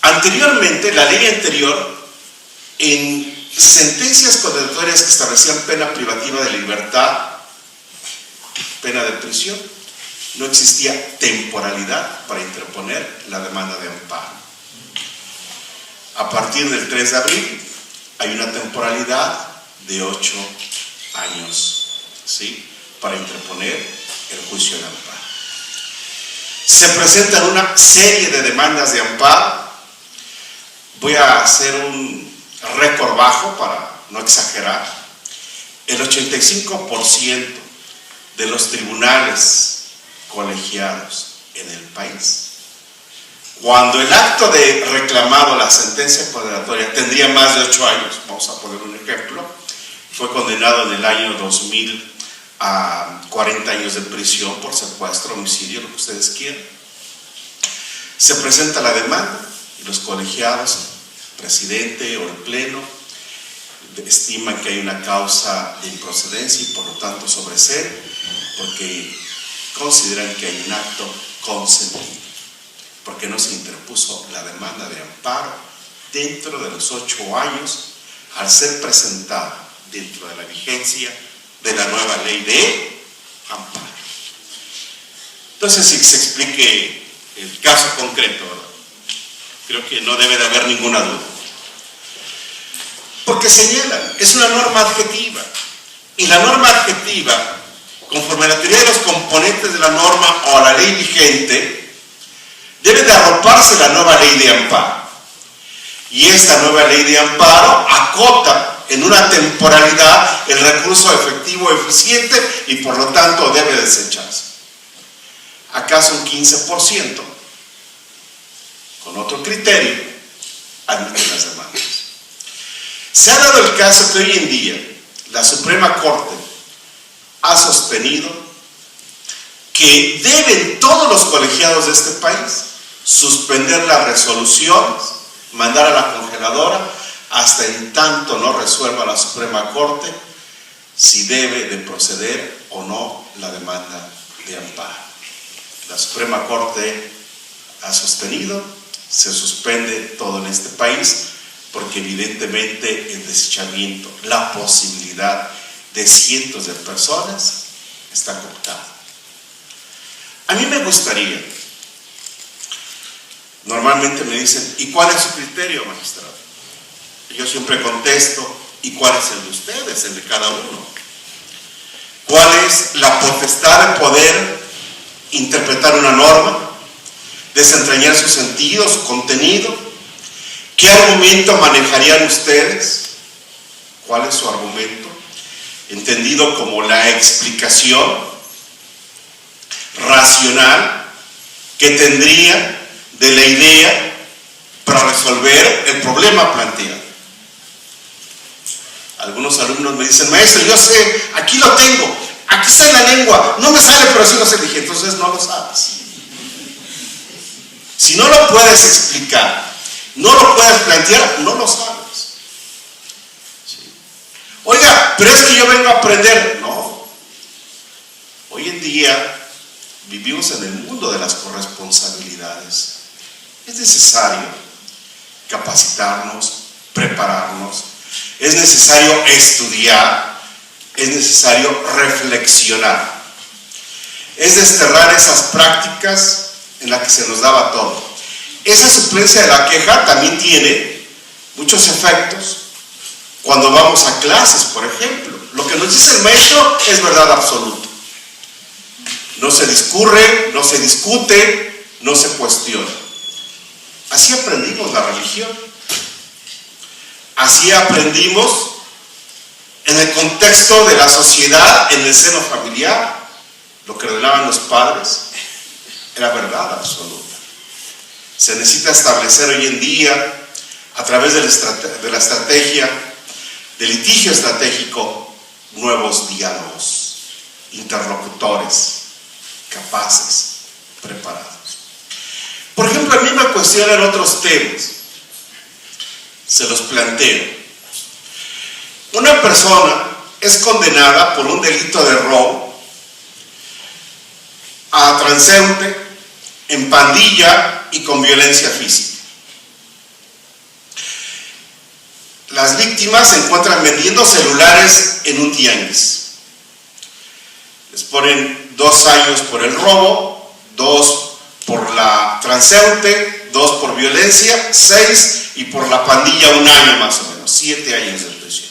S3: Anteriormente, la ley anterior, en sentencias condenatorias que establecían pena privativa de libertad, pena de prisión, no existía temporalidad para interponer la demanda de amparo. A partir del 3 de abril hay una temporalidad de 8 años, ¿sí?, para interponer el juicio de amparo. Se presentan una serie de demandas de amparo. Voy a hacer un récord bajo para no exagerar. El 85% de los tribunales colegiados en el país, cuando el acto de reclamado, la sentencia condenatoria, tendría más de 8 años, vamos a poner un ejemplo, fue condenado en el año 2000 a 40 años de prisión por secuestro, homicidio, lo que ustedes quieran. Se presenta la demanda y los colegiados, el presidente o el pleno, estiman que hay una causa de improcedencia y por lo tanto sobreseer, porque consideran que hay un acto consentido, porque no se interpuso la demanda de amparo dentro de los 8 años al ser presentada dentro de la vigencia de la nueva ley de amparo. Entonces, si se explique el caso concreto, ¿verdad? Creo que no debe de haber ninguna duda. Porque señalan, es una norma adjetiva. Y la norma adjetiva, conforme a la teoría de los componentes de la norma o a la ley vigente, debe de arroparse la nueva ley de amparo. Y esta nueva ley de amparo acota en una temporalidad el recurso efectivo eficiente y por lo tanto debe desecharse. ¿Acaso un 15%? Con otro criterio, admiten las demandas. Se ha dado el caso que hoy en día la Suprema Corte ha sostenido que deben todos los colegiados de este país suspender las resoluciones, mandar a la congeladora hasta en tanto no resuelva la Suprema Corte si debe de proceder o no la demanda de amparo. La Suprema Corte ha sostenido, se suspende todo en este país porque evidentemente el desechamiento, la posibilidad de cientos de personas está cooptada. A mí me gustaría, normalmente me dicen, ¿y cuál es su criterio, magistrado? Yo siempre contesto, ¿y cuál es el de ustedes, el de cada uno? ¿Cuál es la potestad de poder interpretar una norma, desentrañar su sentido, su contenido? ¿Qué argumento manejarían ustedes? ¿Cuál es su argumento? Entendido como la explicación racional que tendría de la idea para resolver el problema planteado. Algunos alumnos me dicen, maestro, yo sé, aquí lo tengo, aquí está en la lengua, no me sale, pero sí lo sé. Dije, entonces no lo sabes. Si no lo puedes explicar, no lo puedes plantear, no lo sabes. ¿Sí? Oiga, pero es que yo vengo a aprender. No. Hoy en día vivimos en el mundo de las corresponsabilidades. Es necesario capacitarnos, prepararnos, es necesario estudiar, es necesario reflexionar. Es desterrar esas prácticas en las que se nos daba todo. Esa suplencia de la queja también tiene muchos efectos cuando vamos a clases, por ejemplo. Lo que nos dice el maestro es verdad absoluta. No se discurre, no se discute, no se cuestiona. Así aprendimos la religión. Así aprendimos en el contexto de la sociedad, en el seno familiar. Lo que ordenaban los padres era verdad absoluta. Se necesita establecer hoy en día, a través de la estrategia de litigio estratégico, nuevos diálogos, interlocutores, capaces, preparados. Por ejemplo, a mí me cuestionan otros temas. Se los planteo. Una persona es condenada por un delito de robo a transeúnte, en pandilla y con violencia física. Las víctimas se encuentran vendiendo celulares en un tianguis. Les ponen 2 años por el robo, 2 por la transeúnte, 2 por violencia, 6, y por la pandilla 1 año más o menos, 7 años de prisión.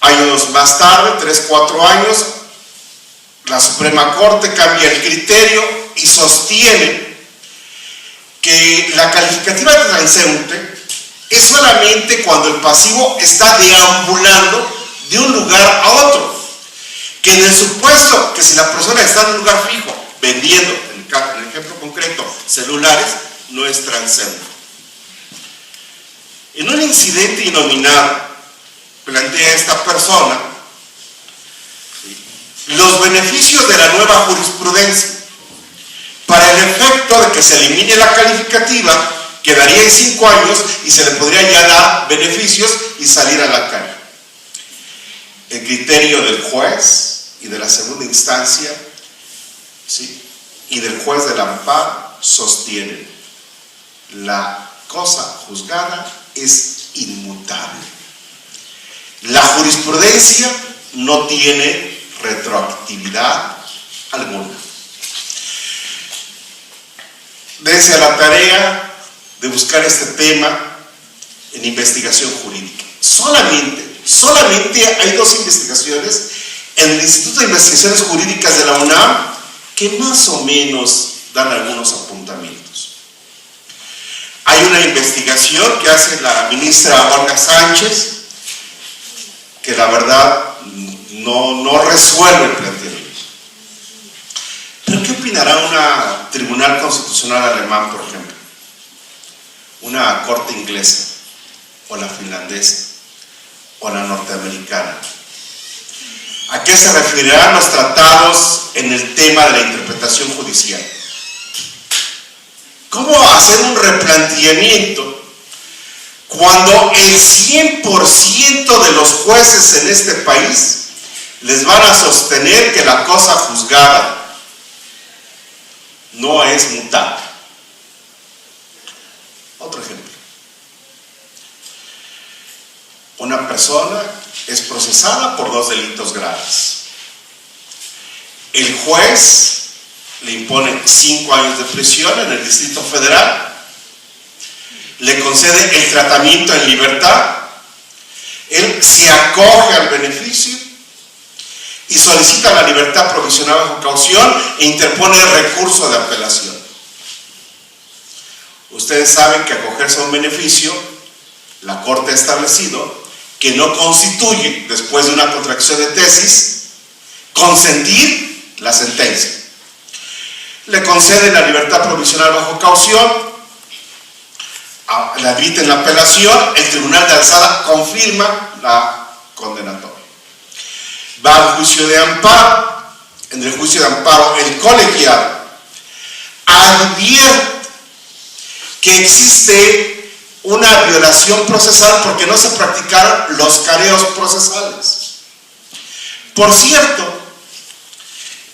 S3: Años más tarde, 3, 4 años, la Suprema Corte cambia el criterio y sostiene que la calificativa de transeúnte es solamente cuando el pasivo está deambulando de un lugar a otro. Que en el supuesto que si la persona está en un lugar fijo, vendiendo, en el ejemplo concreto, celulares, no es transeúnte. En un incidente innominado, plantea esta persona los beneficios de la nueva jurisprudencia. Para el efecto de que se elimine la calificativa, quedaría en 5 años y se le podría ya dar beneficios y salir a la calle. El criterio del juez y de la segunda instancia, ¿sí?, y del juez del amparo sostienen: la cosa juzgada es inmutable. La jurisprudencia no tiene retroactividad alguna. Dense a la tarea de buscar este tema en investigación jurídica. Solamente hay 2 investigaciones en el Instituto de Investigaciones Jurídicas de la UNAM que más o menos dan algunos apuntamientos. Hay una investigación que hace la ministra Olga Sánchez, que la verdad no resuelve el planteamiento. ¿Pero qué opinará una tribunal constitucional alemán, por ejemplo? Una corte inglesa, o la finlandesa, o la norteamericana. ¿A qué se referirán los tratados en el tema de la interpretación judicial? ¿Cómo hacer un replanteamiento cuando el 100% de los jueces en este país les van a sostener que la cosa juzgada no es mutable? Otro ejemplo. Una persona es procesada por 2 delitos graves. El juez le impone 5 años de prisión en el Distrito Federal, le concede el tratamiento en libertad, él se acoge al beneficio y solicita la libertad provisional bajo caución e interpone recurso de apelación. Ustedes saben que acogerse a un beneficio, la Corte ha establecido que no constituye, después de una contracción de tesis, consentir la sentencia. Le conceden la libertad provisional bajo caución, le admiten la apelación, el tribunal de alzada confirma la condenatoria. Va al juicio de amparo. En el juicio de amparo, el colegiado advierte que existe una violación procesal porque no se practicaron los careos procesales. Por cierto,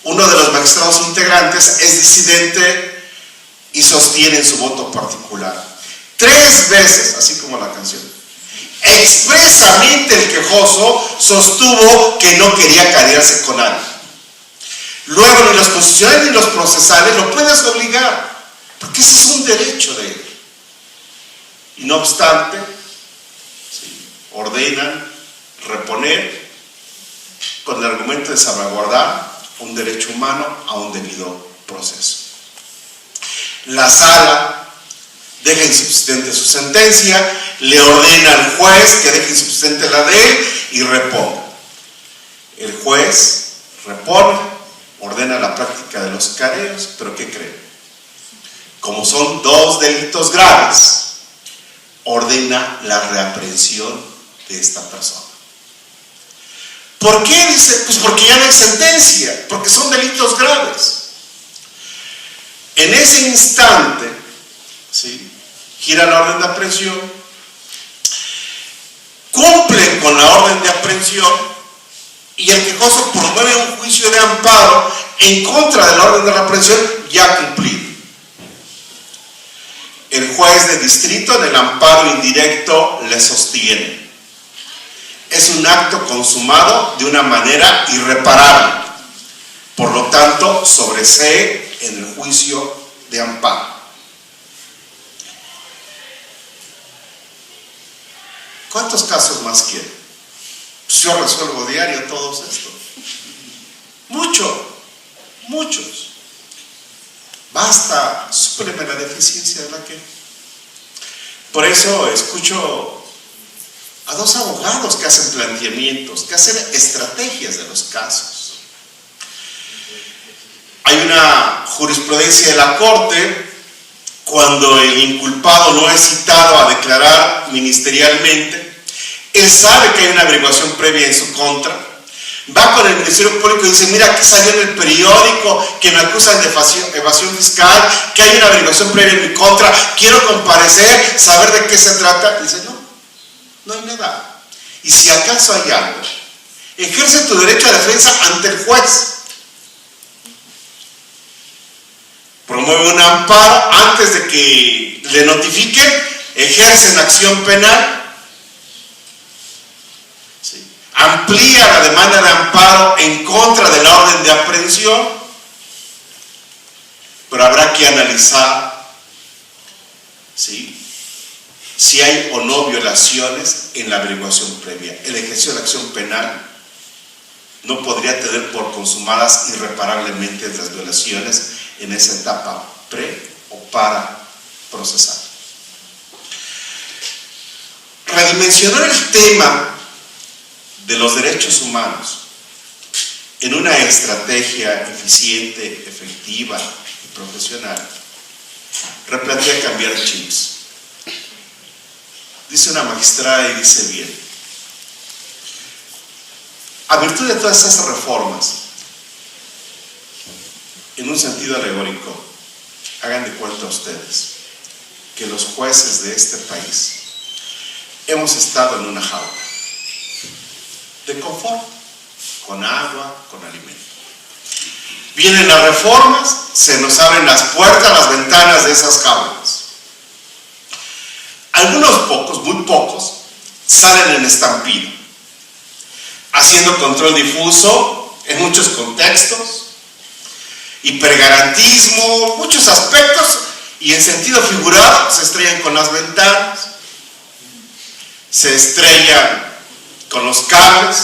S3: uno de los magistrados integrantes es disidente y sostiene en su voto particular 3 veces, así como la canción, expresamente el quejoso sostuvo que no quería carearse con nadie. Luego, ni los constitucionales ni los procesales lo puedes obligar, porque ese es un derecho de él. Y no obstante, ordenan reponer con el argumento de salvaguardar un derecho humano a un debido proceso. La sala deja insubsistente su sentencia, le ordena al juez que deje insubsistente la de él y reponga. El juez repone, ordena la práctica de los careos, pero ¿qué creen? Como son 2 delitos graves, ordena la reaprehensión de esta persona. ¿Por qué? Dice, pues porque ya no hay sentencia, porque son delitos graves. En ese instante, ¿sí?, gira la orden de aprehensión, cumplen con la orden de aprehensión y el quejoso promueve un juicio de amparo en contra de la orden de aprehensión ya cumplido. El juez de distrito en el amparo indirecto le sostiene: es un acto consumado de una manera irreparable. Por lo tanto, sobresee en el juicio de amparo. ¿Cuántos casos más quieren? Pues yo resuelvo diario todos estos. Muchos. Basta, súpreme la deficiencia de la que. Por eso escucho a dos abogados que hacen planteamientos, que hacen estrategias de los casos. Hay una jurisprudencia de la Corte cuando el inculpado no es citado a declarar ministerialmente, él sabe que hay una averiguación previa en su contra, va con el Ministerio Público y dice: mira, aquí salió en el periódico que me acusan de evasión fiscal, que hay una averiguación previa en mi contra, quiero comparecer, saber de qué se trata. Y dice: no hay nada. Y si acaso hay algo, ejerce tu derecho a defensa ante el juez. Promueve un amparo antes de que le notifiquen, ejercen acción penal, ¿sí? Amplía la demanda de amparo en contra de la orden de aprehensión, pero habrá que analizar, ¿sí?, si hay o no violaciones en la averiguación previa. El ejercicio de la acción penal no podría tener por consumadas irreparablemente las violaciones en esa etapa pre o para procesar. Redimensionar el tema de los derechos humanos en una estrategia eficiente, efectiva y profesional replantea cambiar chips. Dice una magistrada y dice bien: a virtud de todas esas reformas, en un sentido alegórico, hagan de cuenta ustedes que los jueces de este país hemos estado en una jaula de confort, con agua, con alimento. Vienen las reformas, se nos abren las puertas, las ventanas de esas jaulas. Algunos pocos, muy pocos, salen en estampido, haciendo control difuso en muchos contextos, hipergarantismo, muchos aspectos, y en sentido figurado se estrellan con las ventanas, se estrellan con los cables,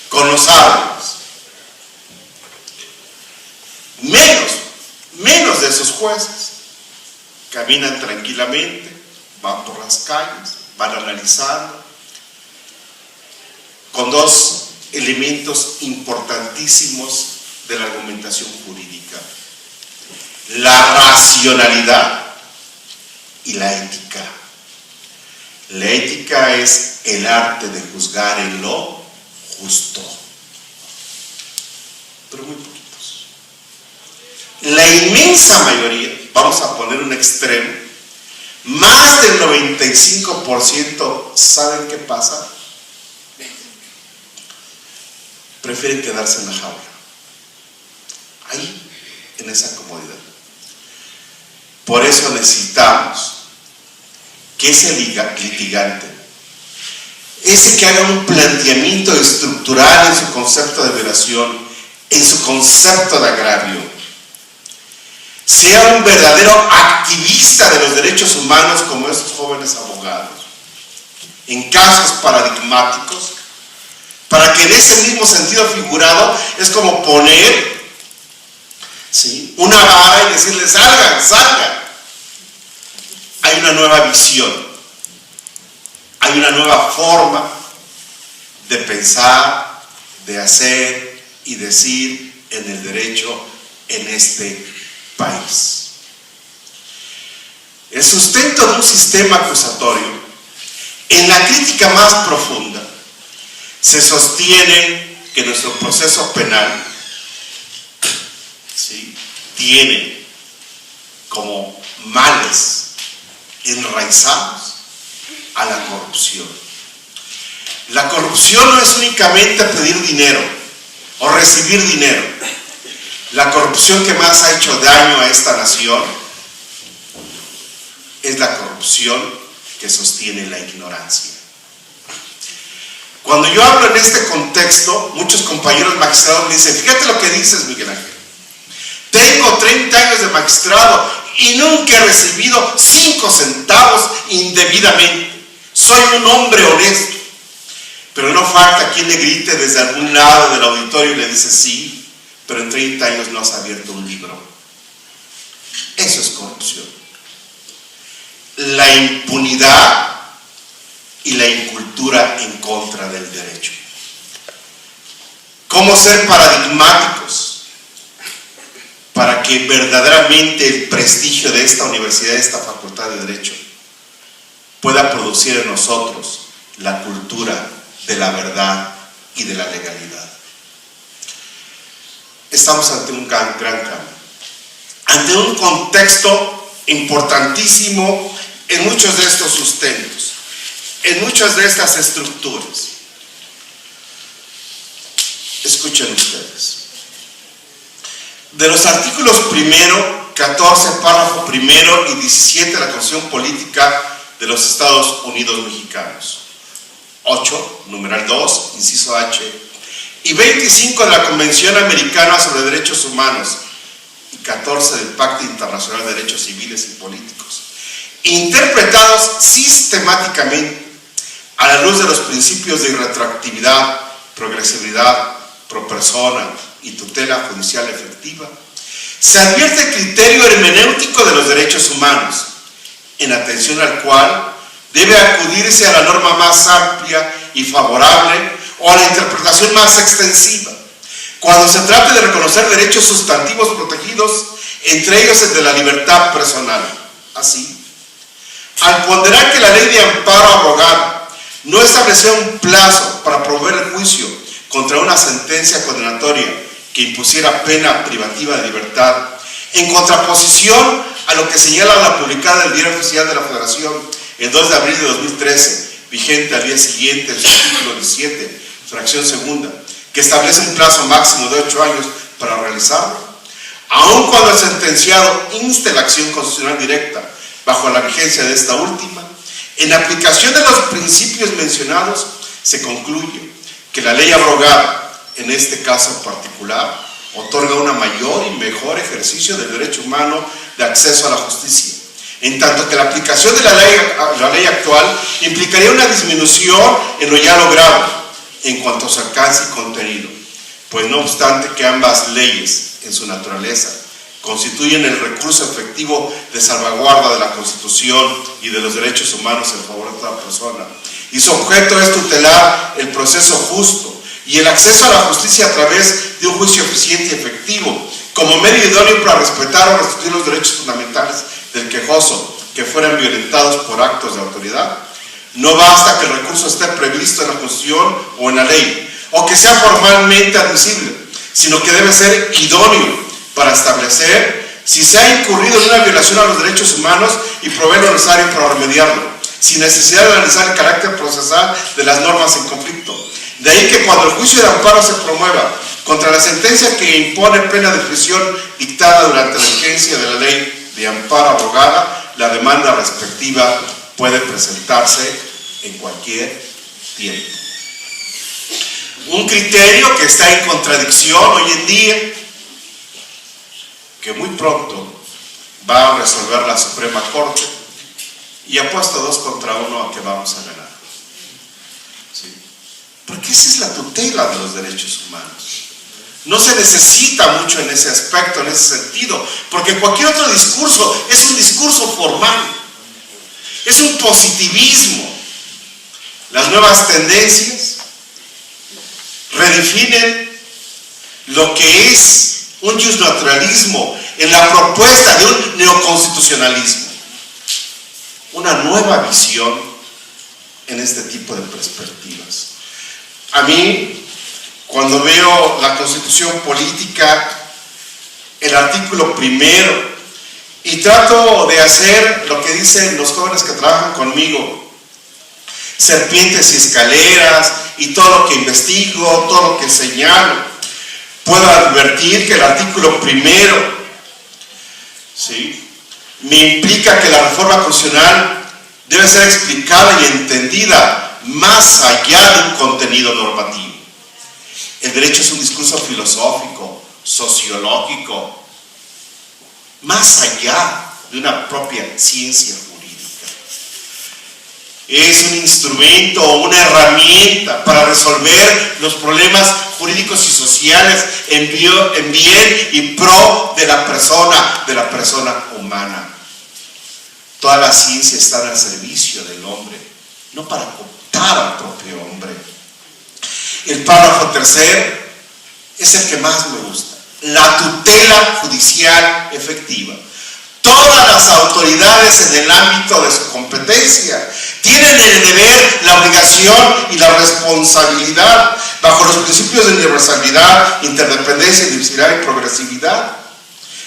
S3: con los árboles. Menos de esos jueces caminan tranquilamente, van por las calles, van analizando, con dos elementos importantísimos de la argumentación jurídica: la racionalidad y la ética. La ética es el arte de juzgar en lo justo, pero muy poquitos. La inmensa mayoría, vamos a poner un extremo, más del 95%, ¿saben qué pasa? Prefieren quedarse en la jaula, ahí, en esa comodidad. Por eso necesitamos que ese litigante, ese que haga un planteamiento estructural en su concepto de violación, en su concepto de agravio, sea un verdadero activista de los derechos humanos como esos jóvenes abogados, en casos paradigmáticos, para que en ese mismo sentido figurado es como poner, ¿sí?, una vara y decirle: salgan. Hay una nueva visión, hay una nueva forma de pensar, de hacer y decir en el derecho en este país. El sustento de un sistema acusatorio, en la crítica más profunda, se sostiene que nuestro proceso penal, ¿sí?, tiene como males enraizados a la corrupción. La corrupción no es únicamente pedir dinero o recibir dinero. La corrupción que más ha hecho daño a esta nación es la corrupción que sostiene la ignorancia. Cuando yo hablo en este contexto, muchos compañeros magistrados me dicen, fíjate lo que dices, Miguel Ángel. Tengo 30 años de magistrado y nunca he recibido 5 centavos indebidamente. Soy un hombre honesto. Pero no falta quien le grite desde algún lado del auditorio y le dice, sí, pero en 30 años no has abierto un libro. Eso es corrupción. La impunidad y la incultura en contra del derecho. ¿Cómo ser paradigmáticos para que verdaderamente el prestigio de esta universidad, de esta facultad de Derecho, pueda producir en nosotros la cultura de la verdad y de la legalidad? Estamos ante un gran cambio, ante un contexto importantísimo en muchos de estos sustentos, en muchas de estas estructuras. Escuchen ustedes. De los artículos 1, 14, párrafo 1 y 17 de la Constitución Política de los Estados Unidos Mexicanos, 8, numeral 2, inciso H, y 25 de la Convención Americana sobre Derechos Humanos, y 14 del Pacto Internacional de Derechos Civiles y Políticos, interpretados sistemáticamente a la luz de los principios de irretroactividad, progresividad, pro persona y tutela judicial efectiva, se advierte el criterio hermenéutico de los derechos humanos, en atención al cual debe acudirse a la norma más amplia y favorable o a la interpretación más extensiva, cuando se trate de reconocer derechos sustantivos protegidos, entre ellos el de la libertad personal. Así, al ponderar que la ley de amparo abrogada no estableció un plazo para promover el juicio contra una sentencia condenatoria que impusiera pena privativa de libertad, en contraposición a lo que señala la publicada del Diario Oficial de la Federación el 2 de abril de 2013, vigente al día siguiente del artículo 17, fracción segunda, que establece un plazo máximo de 8 años para realizarlo, aun cuando el sentenciado inste la acción constitucional directa bajo la vigencia de esta última, en aplicación de los principios mencionados, se concluye que la ley abrogada, en este caso en particular, otorga una mayor y mejor ejercicio del derecho humano de acceso a la justicia, en tanto que la aplicación de la ley actual implicaría una disminución en lo ya logrado en cuanto a su alcance y contenido, pues no obstante que ambas leyes, en su naturaleza, constituyen el recurso efectivo de salvaguarda de la Constitución y de los derechos humanos en favor de toda persona, y su objeto es tutelar el proceso justo y el acceso a la justicia a través de un juicio eficiente y efectivo, como medio idóneo para respetar o restituir los derechos fundamentales del quejoso que fueran violentados por actos de autoridad. No basta que el recurso esté previsto en la Constitución o en la ley, o que sea formalmente admisible, sino que debe ser idóneo para establecer si se ha incurrido en una violación a los derechos humanos y proveer lo necesario para remediarlo, sin necesidad de analizar el carácter procesal de las normas en conflicto. De ahí que cuando el juicio de amparo se promueva contra la sentencia que impone pena de prisión dictada durante la vigencia de la ley de amparo abrogada, la demanda respectiva puede presentarse en cualquier tiempo. Un criterio que está en contradicción hoy en día, que muy pronto va a resolver la Suprema Corte, y apuesto 2 contra 1 a que vamos a ganar. ¿Sí? Porque esa es la tutela de los derechos humanos. No se necesita mucho en ese aspecto, en ese sentido, porque cualquier otro discurso es un discurso formal, es un positivismo. Las nuevas tendencias redefinen lo que es un justnaturalismo en la propuesta de un neoconstitucionalismo, una nueva visión en este tipo de perspectivas. A mí, cuando veo la Constitución Política, el artículo 1, y trato de hacer lo que dicen los jóvenes que trabajan conmigo, serpientes y escaleras, y todo lo que investigo, todo lo que señalo, puedo advertir que el artículo 1, ¿sí?, me implica que la reforma constitucional debe ser explicada y entendida más allá de un contenido normativo. El derecho es un discurso filosófico, sociológico, más allá de una propia ciencia jurídica. Es un instrumento, una herramienta para resolver los problemas jurídicos y sociales en bien y pro de la persona humana. Toda la ciencia está al servicio del hombre, no para cooptar al propio hombre. El párrafo tercero es el que más me gusta. La tutela judicial efectiva. Todas las autoridades en el ámbito de su competencia tienen el deber, la obligación y la responsabilidad, bajo los principios de universalidad, interdependencia, diversidad y progresividad,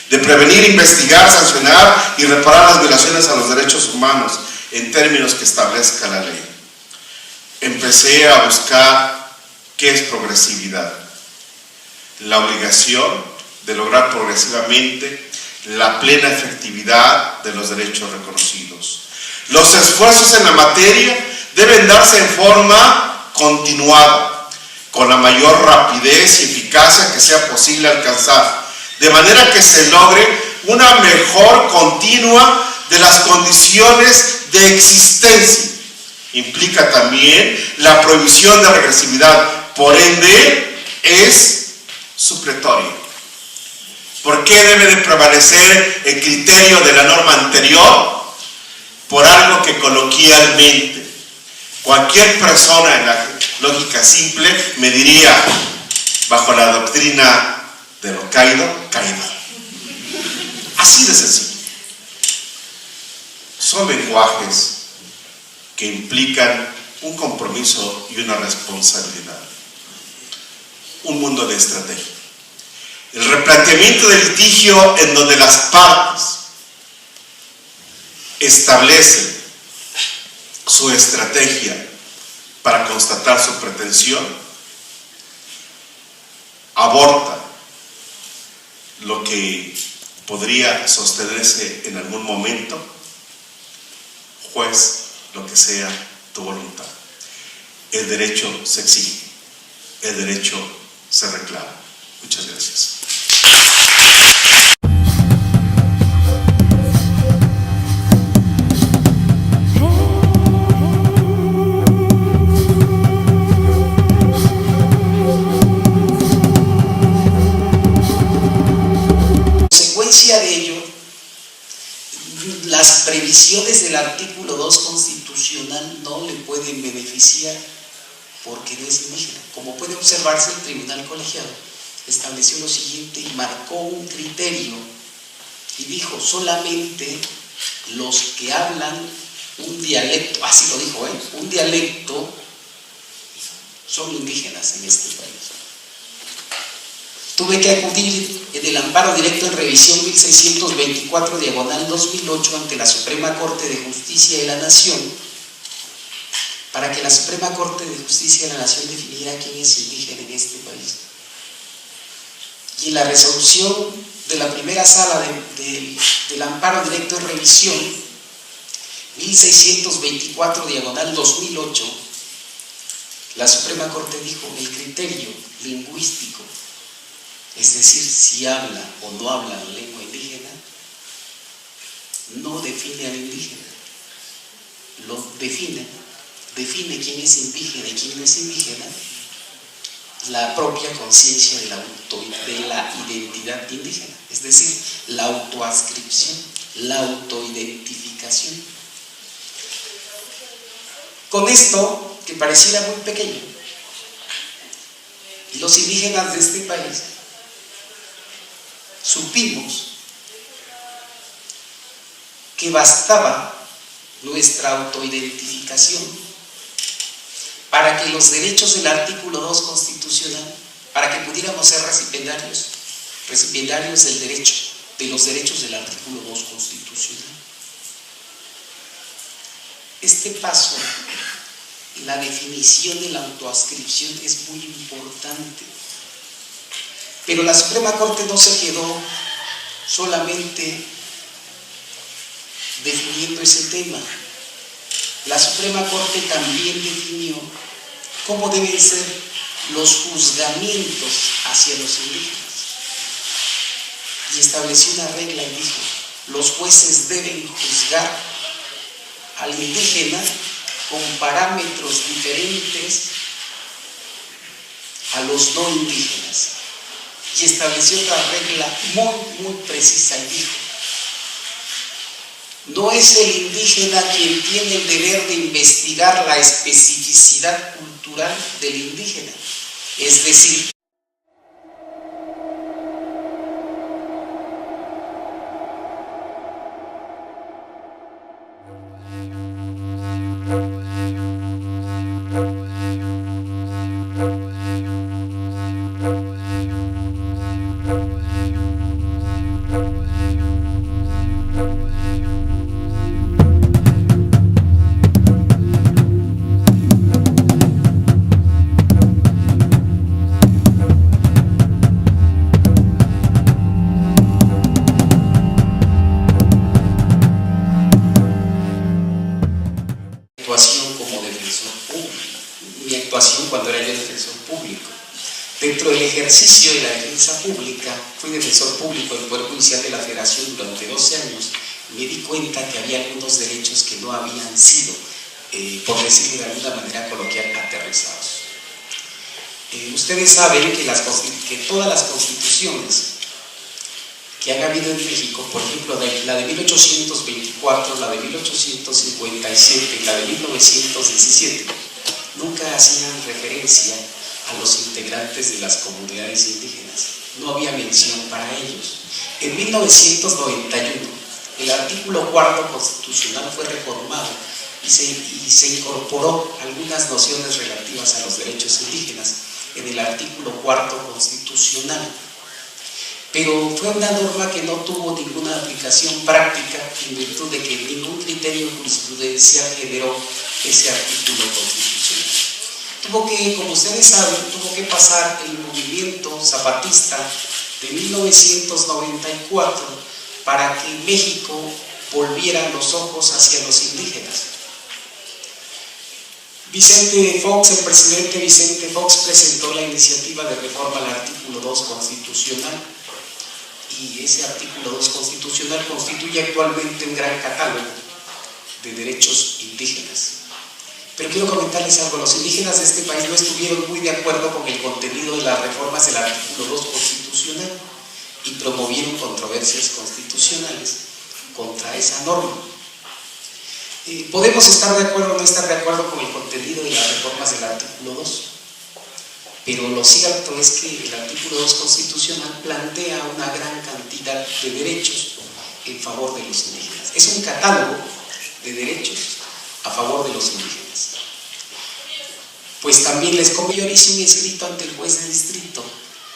S3: de prevenir, investigar, sancionar y reparar las violaciones a los derechos humanos en términos que establezca la ley. Empecé a buscar qué es progresividad. La obligación de lograr progresivamente la plena efectividad de los derechos reconocidos. Los esfuerzos en la materia deben darse en forma continuada, con la mayor rapidez y eficacia que sea posible alcanzar, de manera que se logre una mejor continua de las condiciones de existencia. Implica también la prohibición de regresividad, por ende es supletoria. ¿Por qué debe de prevalecer el criterio de la norma anterior? Por algo que coloquialmente cualquier persona en la lógica simple me diría, bajo la doctrina de lo caído, caído. Así de sencillo. Son lenguajes que implican un compromiso y una responsabilidad. Un mundo de estrategia. El replanteamiento del litigio en donde las partes establecen su estrategia para constatar su pretensión, aborta lo que podría sostenerse en algún momento. Juez, lo que sea tu voluntad. El derecho se exige, el derecho se reclama. Muchas gracias.
S1: Consecuencia de ello, las previsiones del artículo 2 constitucional no le pueden beneficiar porque no es indígena. Como puede observarse, el tribunal colegiado estableció lo siguiente y marcó un criterio y dijo: solamente los que hablan un dialecto, así lo dijo, un dialecto, son indígenas en este país. Tuve que acudir en el amparo directo en revisión 1624/2008 ante la Suprema Corte de Justicia de la Nación para que la Suprema Corte de Justicia de la Nación definiera quién es indígena en este país. Y en la resolución de la primera sala del amparo directo en revisión 1624/2008, la Suprema Corte dijo: el criterio lingüístico, es decir, si habla o no habla la lengua indígena, no define al indígena, lo define quién es indígena y quién no es indígena, la propia conciencia de la identidad indígena, es decir, la autoadscripción, la autoidentificación. Con esto, que pareciera muy pequeño, los indígenas de este país supimos que bastaba nuestra autoidentificación para que los derechos del artículo 2 constitucional, para que pudiéramos ser recipiendarios de los derechos del artículo 2 constitucional. Este paso, la definición de la autoadscripción, es muy importante. Pero la Suprema Corte no se quedó solamente definiendo ese tema. la Suprema Corte también definió cómo deben ser los juzgamientos hacia los indígenas. Y estableció una regla y dijo, los jueces deben juzgar al indígena con parámetros diferentes a los no indígenas. Y estableció otra regla muy precisa y dijo, no es el indígena quien tiene el deber de investigar la especificidad cultural del indígena, es decir, cuando era yo defensor público. Dentro del ejercicio de la defensa pública, fui defensor público del Poder Judicial de la Federación durante 12 años. Me di cuenta que había algunos derechos que no habían sido, por decirlo de alguna manera coloquial, aterrizados. Ustedes saben que todas las constituciones que han habido en México, por ejemplo, la de 1824, la de 1857 y la de 1917, nunca hacían referencia a los integrantes de las comunidades indígenas. No había mención para ellos. En 1991, el artículo 4 constitucional fue reformado y se incorporó algunas nociones relativas a los derechos indígenas en el artículo 4 constitucional. Pero fue una norma que no tuvo ninguna aplicación práctica en virtud de que ningún criterio jurisprudencial generó ese artículo constitucional. Como ustedes saben, tuvo que pasar el movimiento zapatista de 1994 para que México volviera los ojos hacia los indígenas. El presidente Vicente Fox presentó la iniciativa de reforma al artículo 2 constitucional, y ese artículo 2 constitucional constituye actualmente un gran catálogo de derechos indígenas. Pero quiero comentarles algo, los indígenas de este país no estuvieron muy de acuerdo con el contenido de las reformas del artículo 2 constitucional y promovieron controversias constitucionales contra esa norma. Podemos estar de acuerdo o no estar de acuerdo con el contenido de las reformas del artículo 2, pero lo cierto es que el artículo 2 constitucional plantea una gran cantidad de derechos en favor de los indígenas. Es un catálogo de derechos a favor de los indígenas. Pues también yo hice un escrito ante el juez de distrito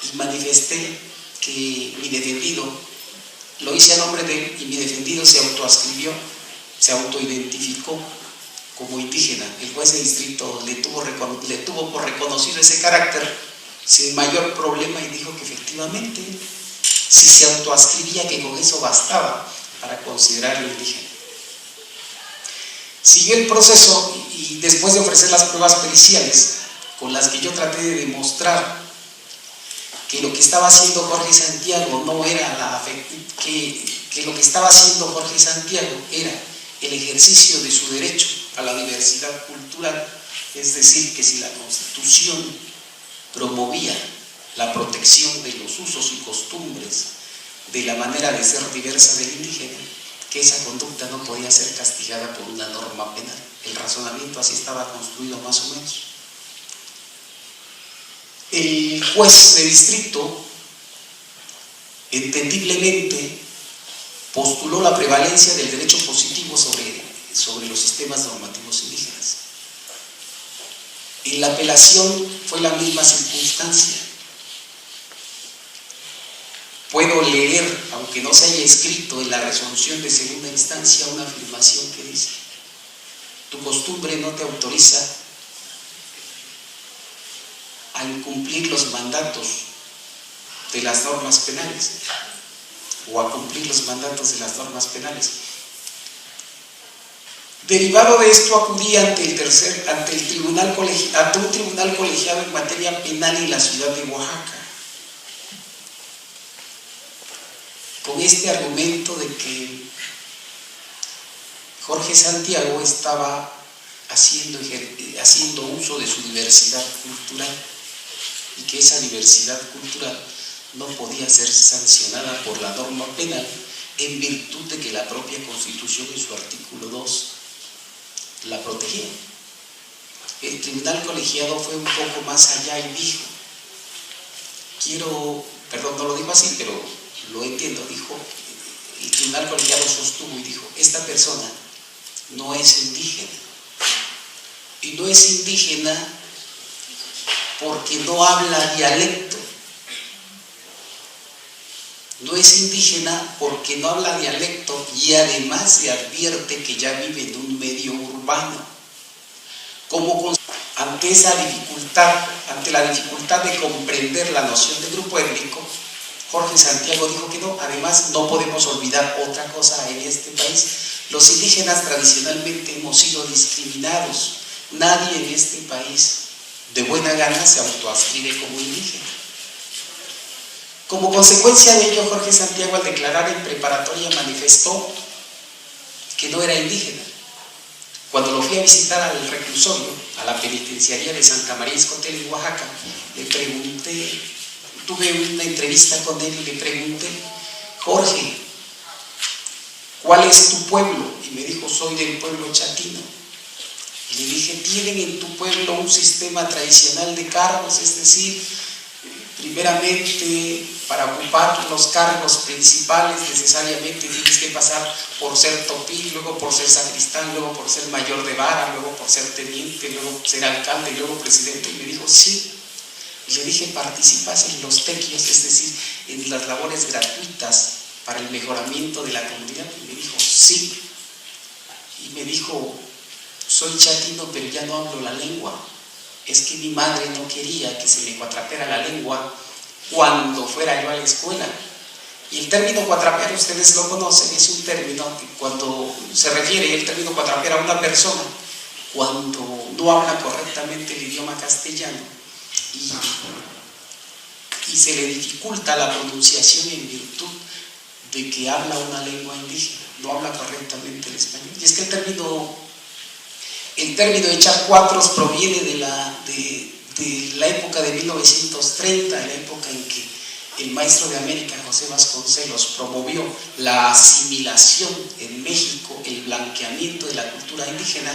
S1: y manifesté que mi defendido, lo hice a nombre de él, y mi defendido se autoascribió, se autoidentificó como indígena. El juez de distrito le tuvo por reconocido ese carácter sin mayor problema y dijo que efectivamente, si se autoascribía, que con eso bastaba para considerarlo indígena. Siguió el proceso y después de ofrecer las pruebas periciales con las que yo traté de demostrar que lo que estaba haciendo Jorge Santiago no era que lo que estaba haciendo Jorge Santiago era el ejercicio de su derecho a la diversidad cultural, es decir, que si la Constitución promovía la protección de los usos y costumbres de la manera de ser diversa del indígena, que esa conducta no podía ser castigada por una norma penal. El razonamiento así estaba construido más o menos. El juez de distrito, entendiblemente, postuló la prevalencia del derecho positivo sobre los sistemas normativos indígenas. En la apelación fue la misma circunstancia. Puedo leer, aunque no se haya escrito en la resolución de segunda instancia, una afirmación que dice: tu costumbre no te autoriza a incumplir los mandatos de las normas penales o a cumplir los mandatos de las normas penales. Derivado de esto, acudí ante un tribunal colegiado en materia penal en la ciudad de Oaxaca, con este argumento de que Jorge Santiago estaba haciendo uso de su diversidad cultural y que esa diversidad cultural no podía ser sancionada por la norma penal en virtud de que la propia Constitución en su artículo 2 la protegía. El tribunal colegiado fue un poco más allá y dijo, no lo dijo así, pero lo entiendo, dijo, el tribunal colegiado sostuvo y dijo, esta persona no es indígena, y no es indígena porque no habla dialecto, no es indígena porque no habla dialecto y además se advierte que ya vive en un medio urbano. Ante la dificultad de comprender la noción de grupo étnico, Jorge Santiago dijo que no. Además, no podemos olvidar otra cosa en este país. Los indígenas tradicionalmente hemos sido discriminados. Nadie en este país de buena gana se autoascribe como indígena. Como consecuencia de ello, Jorge Santiago, al declarar en preparatoria, manifestó que no era indígena. Cuando lo fui a visitar al reclusorio, a la penitenciaría de Santa María Escotel en Oaxaca, le pregunté, tuve una entrevista con él y le pregunté, Jorge, ¿cuál es tu pueblo? Y me dijo, soy del pueblo chatino. Y le dije, ¿tienen en tu pueblo un sistema tradicional de cargos? Es decir, primeramente, para ocupar los cargos principales necesariamente tienes que pasar por ser topí, luego por ser sacristán, luego por ser mayor de vara, luego por ser teniente, luego por ser alcalde y luego presidente. Y me dijo, sí. Y le dije, ¿participas en los tequios, es decir, en las labores gratuitas para el mejoramiento de la comunidad? Y me dijo, sí. Y me dijo, soy chatino, pero ya no hablo la lengua. Es que mi madre no quería que se me cuatrapeara la lengua cuando fuera yo a la escuela. Y el término cuatrapear, ustedes lo conocen, es un término que cuando se refiere el término cuatrapear a una persona cuando no habla correctamente el idioma castellano y se le dificulta la pronunciación en virtud de que habla una lengua indígena, no habla correctamente el español. Y es que el término echar cuatros proviene de la época de 1930, la época en que el maestro de América, José Vasconcelos, promovió la asimilación en México, el blanqueamiento de la cultura indígena,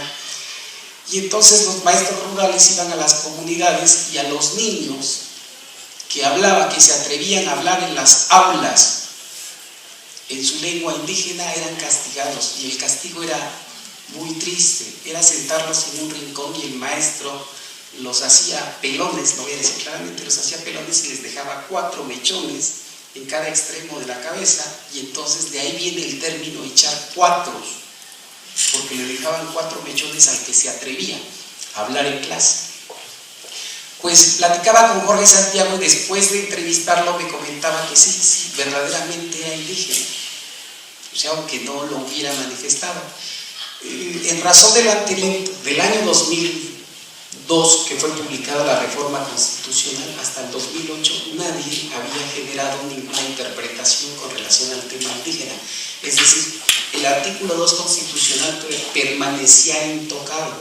S1: y entonces los maestros rurales iban a las comunidades y a los niños que se atrevían a hablar en las aulas en su lengua indígena eran castigados, y el castigo era muy triste, era sentarlos en un rincón y el maestro los hacía pelones, no voy a decir claramente, los hacía pelones y les dejaba 4 mechones en cada extremo de la cabeza, y entonces de ahí viene el término echar cuatros, porque le dejaban 4 mechones al que se atrevía a hablar en clase. Pues platicaba con Jorge Santiago y después de entrevistarlo me comentaba que sí, verdaderamente era indígena, o sea, aunque no lo hubiera manifestado. En razón de lo anterior, del año 2002, que fue publicada la reforma constitucional, hasta el 2008 nadie había generado ninguna interpretación con relación al tema indígena. Es decir, el artículo 2 constitucional permanecía intocado.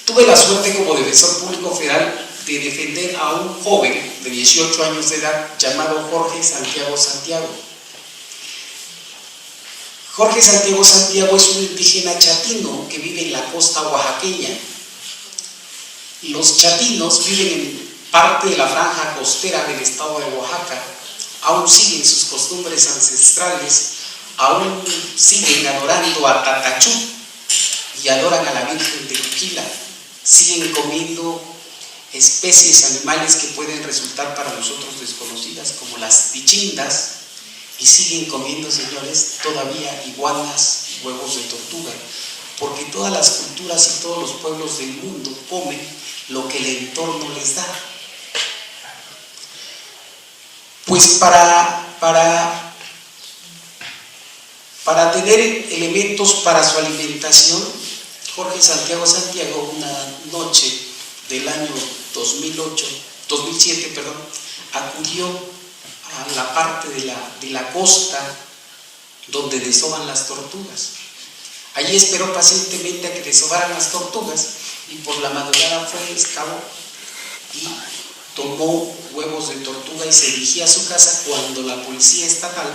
S1: Tuve la suerte como defensor público federal de defender a un joven de 18 años de edad llamado Jorge Santiago Santiago. Jorge Santiago es un indígena chatino que vive en la costa oaxaqueña. Los chatinos viven en parte de la franja costera del estado de Oaxaca, aún siguen sus costumbres ancestrales, aún siguen adorando a Tatachú y adoran a la Virgen de Juquila, siguen comiendo especies animales que pueden resultar para nosotros desconocidas como las pichindas, y siguen comiendo, señores, todavía iguanas y huevos de tortuga, porque todas las culturas y todos los pueblos del mundo comen lo que el entorno les da. Pues para Para tener elementos para su alimentación, Jorge Santiago una noche del año 2007, acudió a la parte de la costa donde desovan las tortugas. Allí esperó pacientemente a que desovaran las tortugas y por la madrugada fue, excavó y tomó huevos de tortuga y se dirigía a su casa cuando la policía estatal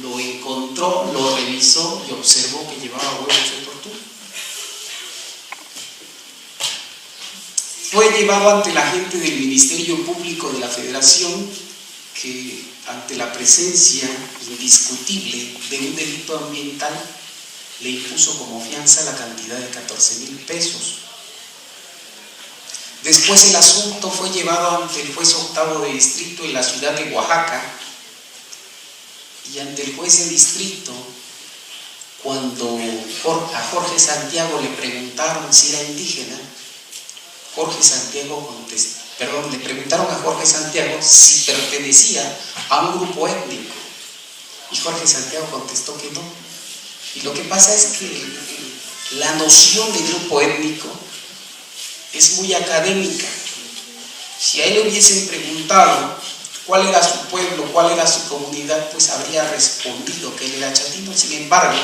S1: lo encontró, lo revisó y observó que llevaba huevos de tortuga. Fue llevado ante la gente del Ministerio Público de la Federación, que ante la presencia indiscutible de un delito ambiental le impuso como fianza la cantidad de 14,000 pesos. Después el asunto fue llevado ante el juez octavo de distrito en la ciudad de Oaxaca, y ante el juez de distrito, cuando a Jorge Santiago le preguntaron si era indígena, le preguntaron a Jorge Santiago si pertenecía a un grupo étnico, y Jorge Santiago contestó que no. Y lo que pasa es que la noción de grupo étnico es muy académica. Si a él le hubiesen preguntado cuál era su pueblo, cuál era su comunidad, pues habría respondido que él era chatino. Sin embargo,